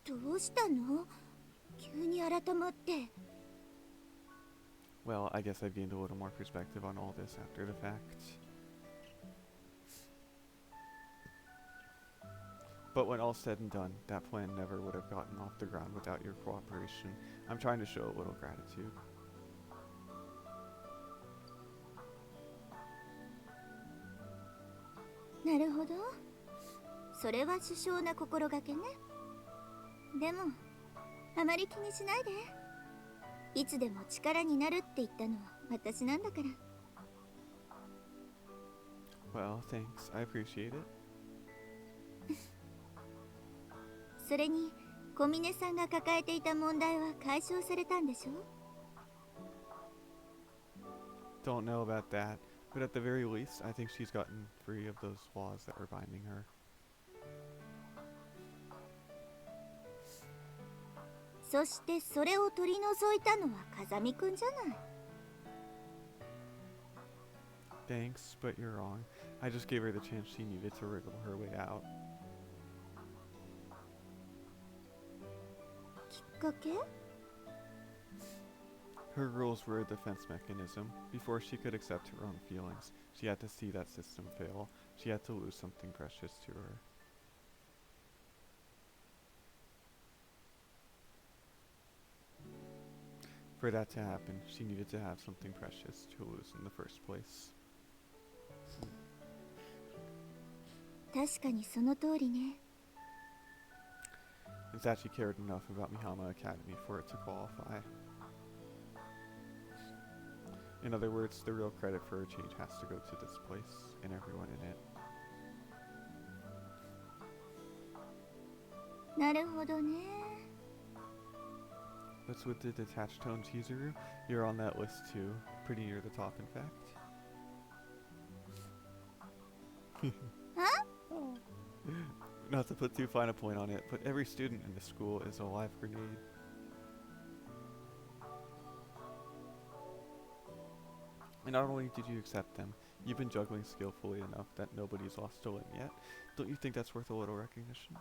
どうしたの？急に改まって。 Well, I guess I've gained a little more perspective on all this after the fact. But when all's said and done, that plan never would have gotten off the ground without your cooperation. I'm trying to show a little gratitude. なるほど。それは殊勝な心がけね。でも、あまり気にしないで。いつでも力になるって言ったのは私なんだから。Well, thanks. I appreciate it. それに、小峰さんが抱えていた問題は解消されたんでしょ？ Don't know about that, but at the very least, I think she's gotten free of those flaws that were binding her. そしてそれを取り除いたのは風見くんじゃない。 Thanks, but you're wrong. I just gave her the chance she needed to wriggle her way out. きっかけ？ Her rules were a defense mechanism. Before she could accept her own feelings, she had to see that system fail. She had to lose something precious to her. For that to happen, she needed to have something precious to lose in the first place. 確かにその通りね。And Sachi cared enough about Mihama Academy for it to qualify. In other words, the real credit for a change has to go to this place and everyone in it. なるほどね。 What's with the detached tone, Chizuru? You're on that list too. Pretty near the top, in fact. Huh? Not to put too fine a point on it, but every student in the school is a live grenade. And not only did you accept them, you've been juggling skillfully enough that nobody's lost a limb yet. Don't you think that's worth a little recognition?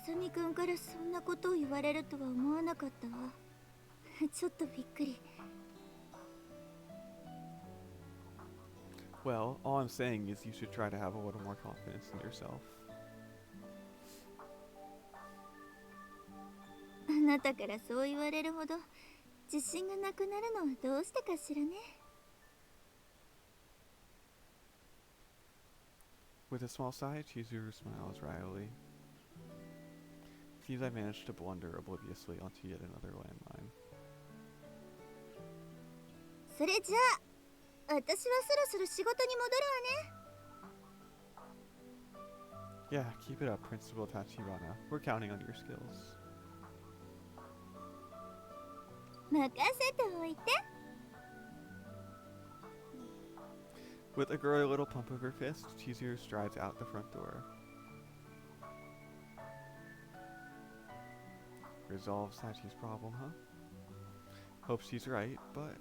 風見くんからそんなことを言われるとは思わなかったわ。ちょっとびっくり。Well, all I'm saying is you should try to have a little more confidence in yourself. あなたからそう言われるほど自信がなくなるのはどうしてかしらね。With a small sigh, Chizuru smiles wryly. Seems I managed to blunder obliviously onto yet another landmine. それじゃあ、私はそろそろ仕事に戻るわね。 Yeah, keep it up, Principal Tachibana. We're counting on your skills. 任せておいて。 With a girly little pump of her fist, Chizuru strides out the front door. Resolve Sachi's problem, huh? Hope she's right, but...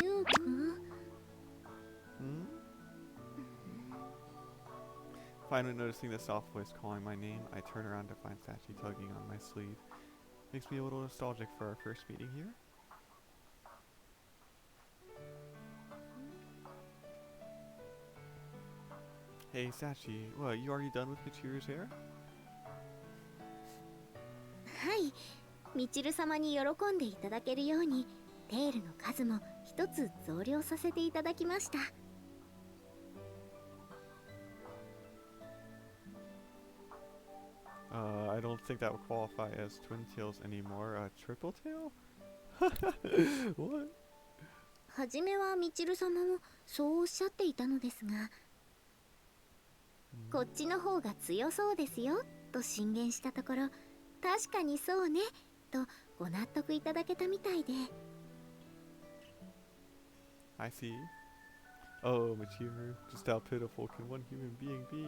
ゆうくん Hmm? Finally noticing the soft voice calling my name, I turn around to find Sachi tugging on my sleeve. Makes me a little nostalgic for our first meeting here. Hey Sachi, what, you already done with Michiru's hair? はいみちる様に喜んでいただけるようにテールの数も一つ増量させていただきました。 I don't think that would qualify as twin tails anymore. Triple tail? What? はじめはみちる様もそうおっしゃっていたのですが、こっちの方が強そうですよと進言したところ、確かにそうねとご納得いただけたみたいで。 I see. Oh, Michiru, just how pitiful can one human being be?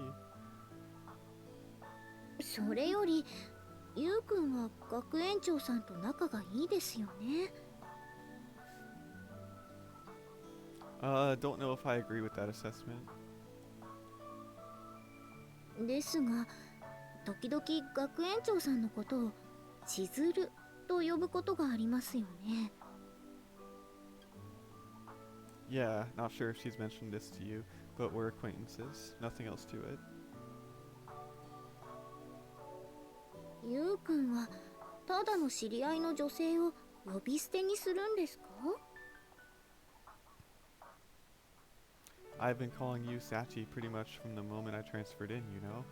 それよりゆうくんは学園長さんと仲がいいですよね。 Don't know if I agree with that assessment. ですが時々学園長さんのことを千鶴と呼ぶことがありますよね。 Yeah, not sure if she's mentioned this to you, but we're acquaintances. Nothing else to it. ゆうくんはただの知り合いの女性を呼び捨てにするんですか？ I've been calling you Sachi pretty much from the moment I transferred in, you know?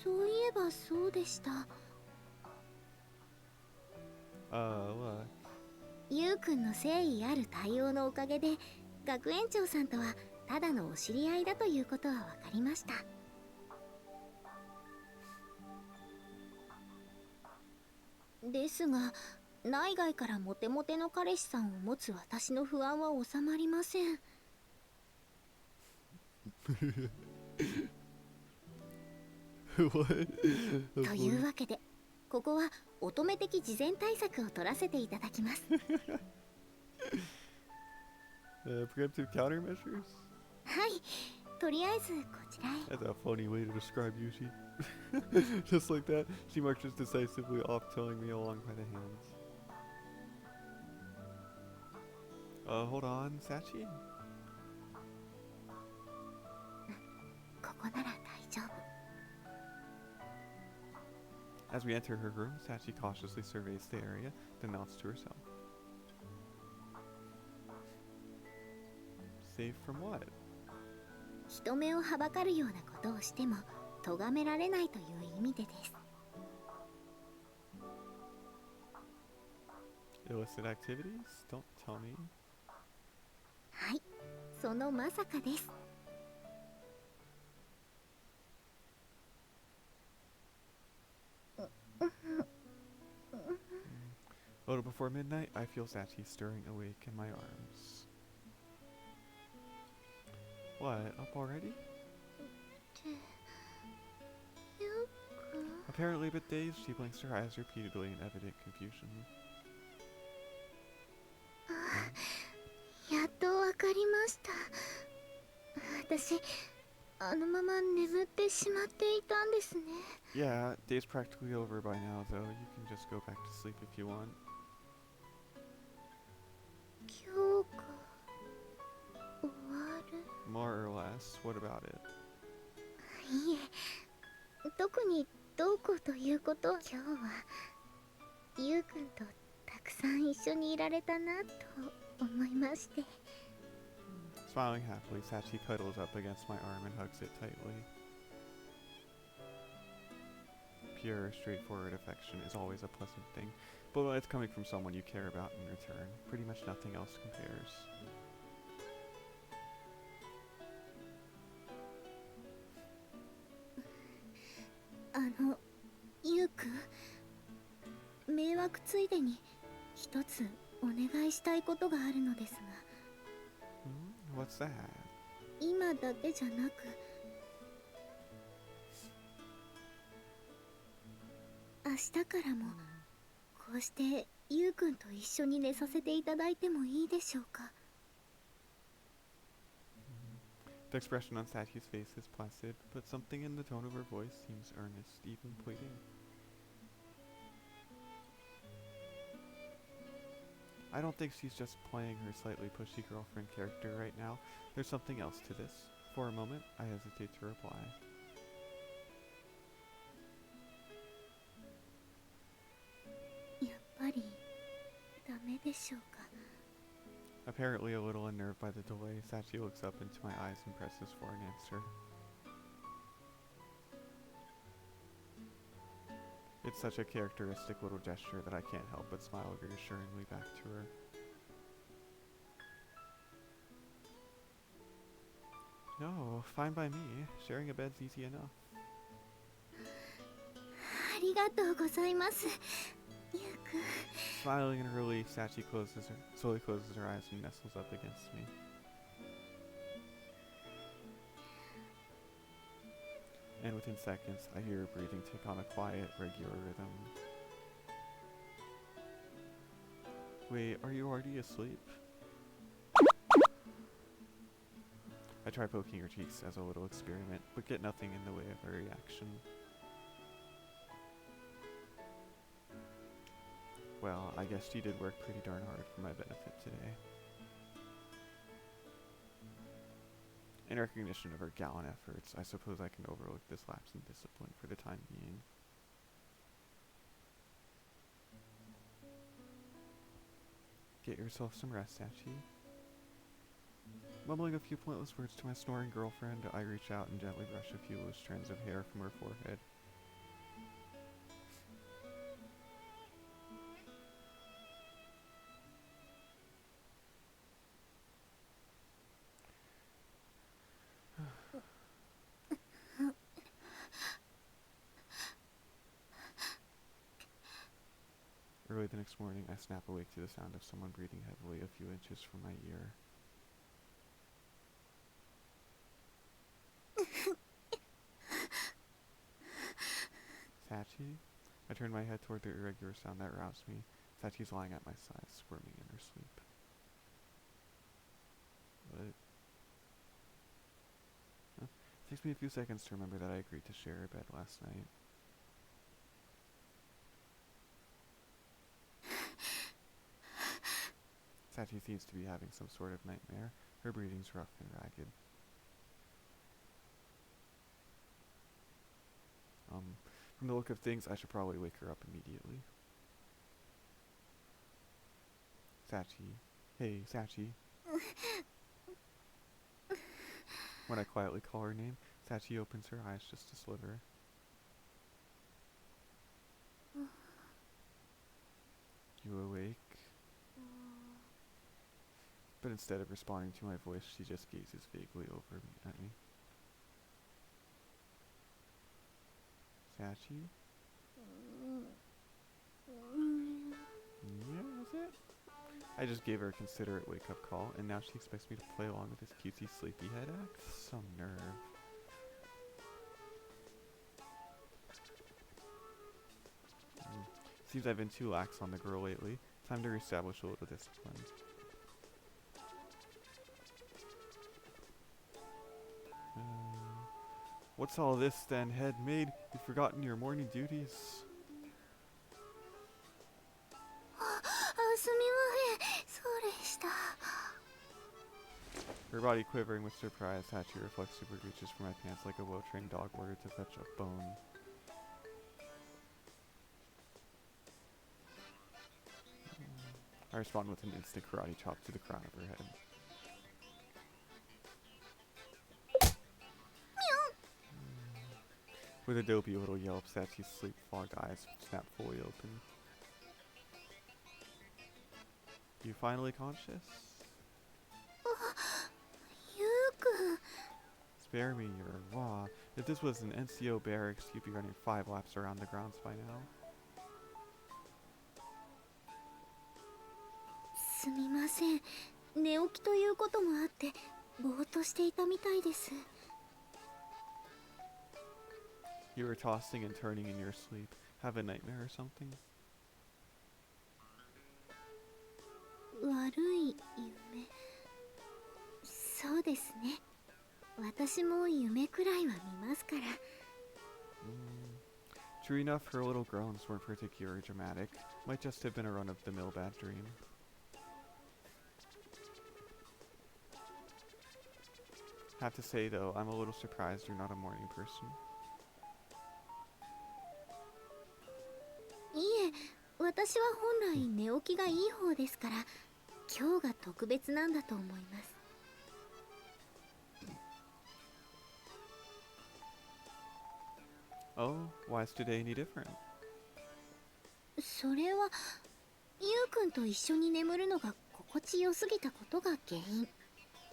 そういえばそうでした。 What? ゆうくんの誠意ある対応のおかげで学園長さんとはただのお知り合いだということは分かりました。ですが内外からモテモテの彼氏さんを持つ私の不安は収まりません。 What? というわけでここは乙女的事前対策を取らせていただきます。 Preemptive countermeasures? はいとりあえずこちらへ。 That's a funny way to describe Yuji. Just like that, she marches decisively off, towing me along by the hands. Hold on, Sachi? ここなら大丈夫。As we enter her room, Sachi cautiously surveys the area, then nods to herself. Safe from what? 人目をはばかるようなことをしても咎められないという意味でです。 Illicit activities? Don't tell me. はい、そのまさかです。 A little before midnight, I feel Sachi stirring awake in my arms. What, up already? ゆく Apparently a bit dazed, she blinks her eyes repeatedly in evident confusion. やっとわかりました。私あのまま眠ってしまっていたんですね。 Yeah, day's practically over by now, though. You can just go back to sleep if you want. 今日が終わる。 More or less. What about it? いえ、特にどうこうということは。今日はゆうくんとたくさん一緒にいられたなと思いまして。 Smiling happily, Sachi cuddles up against my arm and hugs it tightly. Pure, straightforward affection is always a pleasant thing, but when it's coming from someone you care about in return, pretty much nothing else compares. ゆうくん、迷惑ついでに一つお願いしたいことがあるのですが。 What's that? 今だけじゃなく、明日からもこうしてゆうくんと一緒に寝させていただいてもいいでしょうか。 The expression on Sachi's face is placid, but something in the tone of her voice seems earnest, even pleading. I don't think she's just playing her slightly pushy girlfriend character right now. There's something else to this. For a moment, I hesitate to reply. やっぱりダメでしょうか。 Apparently a little unnerved by the delay, Sachi looks up into my eyes and presses for an answer. It's such a characteristic little gesture that I can't help but smile reassuringly back to her. No, fine by me. Sharing a bed's easy enough. ありがとうございます。ゆうくん。 Smiling in relief, Sachi slowly closes her eyes and nestles up against me. And within seconds, I hear her breathing take on a quiet, regular rhythm. Wait, are you already asleep? I try poking her cheeks as a little experiment, but get nothing in the way of a reaction. Well, I guess she did work pretty darn hard for my benefit today. In recognition of her gallant efforts, I suppose I can overlook this lapse in discipline for the time being. Get yourself some rest, Sachi. Mumbling a few pointless words to my snoring girlfriend, I reach out and gently brush a few loose strands of hair from her forehead. Early the next morning, I snap awake to the sound of someone breathing heavily a few inches from my ear. Sachi? I turn my head toward the irregular sound that roused me. Sachi's lying at my side, squirming in her sleep. What? Huh? It takes me a few seconds to remember that I agreed to share a bed last night. Sachi seems to be having some sort of nightmare. Her breathing's rough and ragged. From the look of things, I should probably wake her up immediately. Sachi. Hey, Sachi. When I quietly call her name, Sachi opens her eyes just a sliver. You awake? But instead of responding to my voice, she just gazes vaguely over at me. Sachi? Yeah, that's it. I just gave her a considerate wake-up call, and now she expects me to play along with this cutesy sleepyhead act? Some nerve. Seems I've been too lax on the girl lately. Time to reestablish a little discipline. What's all this then, head maid? You've forgotten your morning duties? すみません、そうでした。 Her body quivering with surprise, Sachi reflexively reaches for my pants like a well-trained dog ordered to fetch a bone. I respond with an instant karate chop to the crown of her head. With a dopey little yelp, Sachi's sleep-fogged eyes snap fully open. You finally conscious? ゆうくん、 Spare me your wah. If this was an NCO barracks, you'd be running 5 laps around the grounds by now. すみません、寝起きということもあってぼーっとしていたみたいです。 You were tossing and turning in your sleep. Have a nightmare or something? 悪い夢。そうですね。私も夢くらいは見ますから。True enough, her little groans weren't particularly dramatic. Might just have been a run-of-the-mill bad dream. Have to say though, I'm a little surprised you're not a morning person. いえ、私は本来寝起きがいい方ですから、今日が特別なんだと思います。 Oh, why is today any different? それはゆうくんと一緒に眠るのが心地よすぎたことが原因。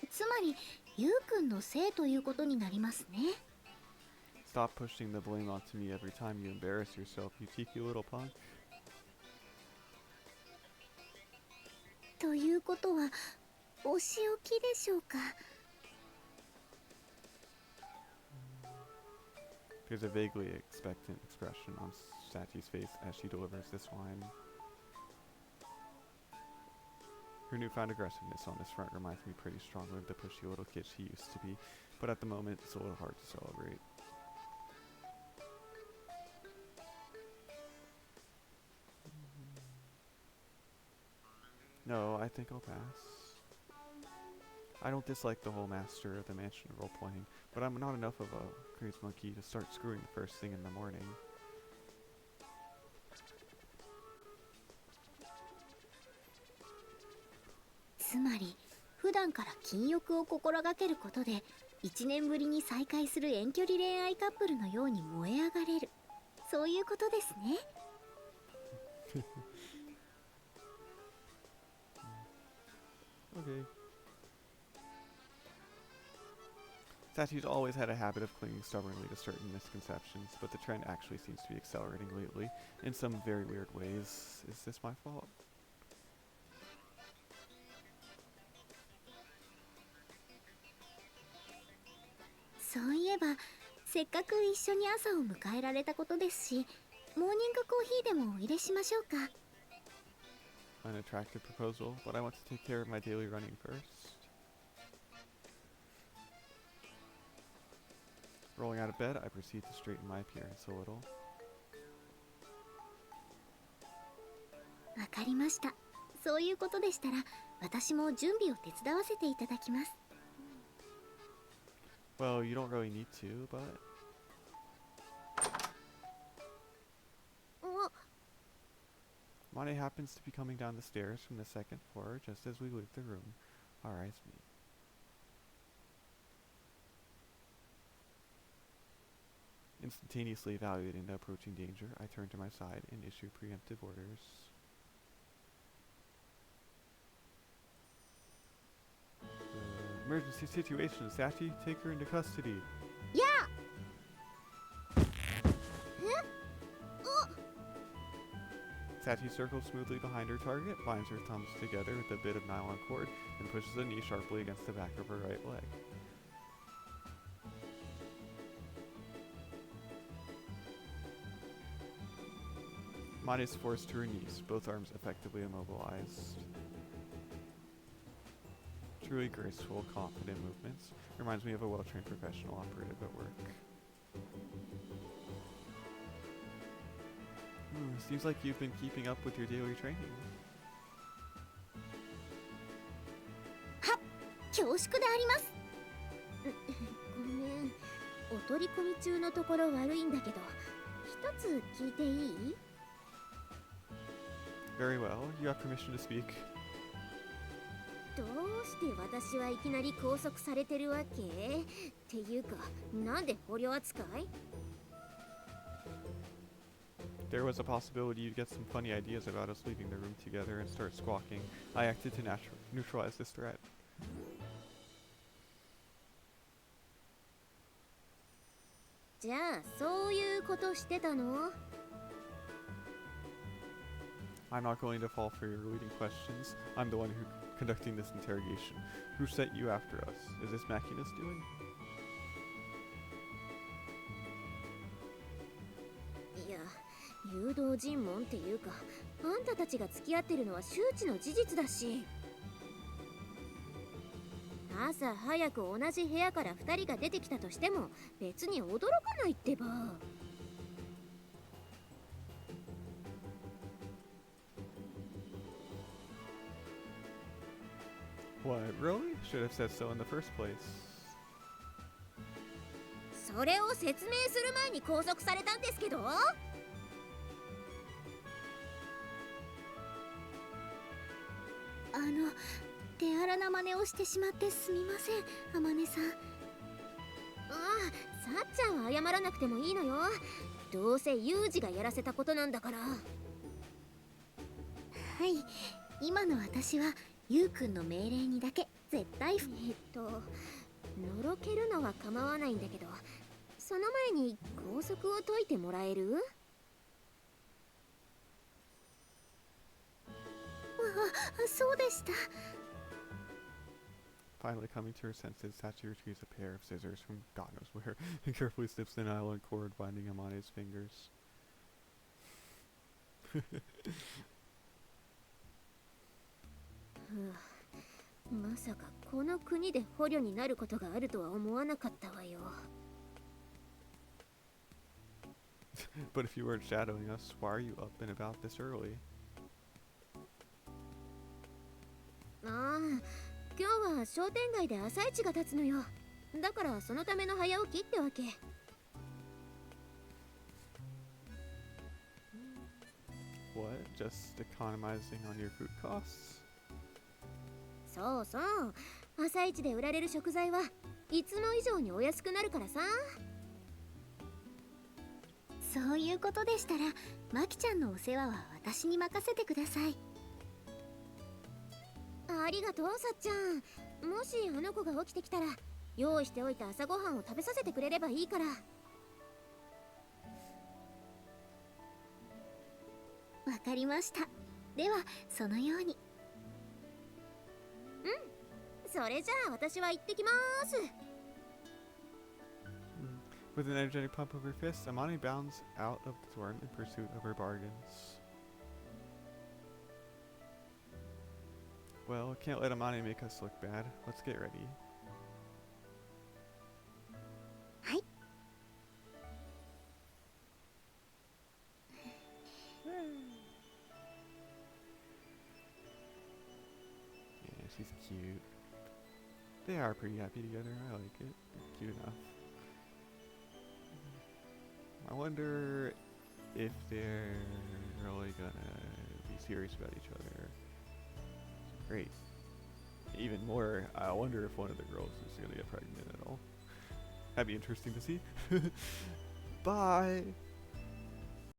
つまりゆうくんのせいということになりますね。 Stop pushing the blame onto me every time you embarrass yourself, you cheeky little punk. ということはお仕置きでしょうか。 There's a vaguely expectant expression on Sachi's face as she delivers this line. Her newfound aggressiveness on this front reminds me pretty strongly of the pushy little kid she used to be, but at the moment it's a little hard to celebrate. No, I think I'll pass. I don't dislike the whole master of the mansion role-playing, but I'm not enough of a crazy monkey to start screwing the first thing in the morning. つまり普段から禁欲を心がけることで1年ぶりに再会する遠距離恋愛カップルのように燃え上がれる、そういうことですね。 Okay. Sachi's always had a habit of clinging stubbornly to certain misconceptions, but the trend actually seems to be accelerating lately, in some very weird ways. Is this my fault? そういえばせっかく一緒に朝を迎えられたことですし、モーニングコーヒーでもお入れしましょうか。 An attractive proposal, but I want to take care of my daily running first. Rolling out of bed, I proceed to straighten my appearance a little. わかりました。そういうことでしたら私も準備を手伝わせていただきます。 Well, you don't really need to, but... Amane happens to be coming down the stairs from the second floor just as we leave the room. Our eyes meet. Instantaneously evaluating the approaching danger, I turn to my side and issue preemptive orders. Emergency situation, Sachi, take her into custody. Yeah. Sachi circles smoothly behind her target, binds her thumbs together with a bit of nylon cord, and pushes a knee sharply against the back of her right leg. Mane is forced to her knees, both arms effectively immobilized. Truly graceful, confident movements. Reminds me of a well-trained professional operative at work. Seems like you've been keeping up with your daily training. 恐縮であります。ごめん、お取り込み中のところ悪いんだけど、一つ聞いていい？ Very well, you have permission to speak. どうして私はいきなり拘束されてるわけ？っていうか、なんで捕虜扱い？ There was a possibility you'd get some funny ideas about us leaving the room together and start squawking. I acted to neutralize this threat. じゃあ、そういうことしてたの？ I'm not going to fall for your leading questions. I'm the one who conducting this interrogation. Who sent you after us? Is this Makina's doing? いや、誘導尋問っていうか、あんたたちが付き合ってるのは周知の事実だし。朝早く同じ部屋から2人が出てきたとしても別に驚かないってば。What, really? Should have said so in the first place. それを説明する前に拘束されたんですけど。手荒な真似をしてしまってすみません、天音さん。ああ、さっちゃんは謝らなくてもいいのよ。どうせユージがやらせたことなんだから。はい、今の私はゆうくんの命令にだけ絶対のろけるのは構わないんだけど、その前に拘束を解いてもらえる？そうでした。Finally coming to her senses, Sachi retrieves a pair of scissors from God knows where and carefully snips the nylon cord binding Amane's fingers. まさかこの国で捕虜になることがあるとは思わなかったわよ。But if you weren't shadowing us, why are you up and about this early? ああ、今日は商店街で朝市が立つのよ。だからそのための早起きってわけ。What? Just economizing on your food costs? そうそう、朝市で売られる食材はいつも以上にお安くなるからさ。そういうことでしたら、マキちゃんのお世話は私に任せてください。ありがとう、さっちゃん。もしあの子が起きてきたら、用意しておいた朝ごはんを食べさせてくれればいいから。わかりました。では、そのように。それじゃあ私は行ってきます。With an energetic pump of her fist, Amane bounds out of the dorm in pursuit of her bargains. Well, can't let Amane make us look bad. Let's get ready. はい。Yeah, she's cute. They are pretty happy together. I like it. Cute enough. I wonder if they're really gonna be serious about each other. Great. Even more, I wonder if one of the girls is gonna get pregnant at all. That'd be interesting to see. Bye!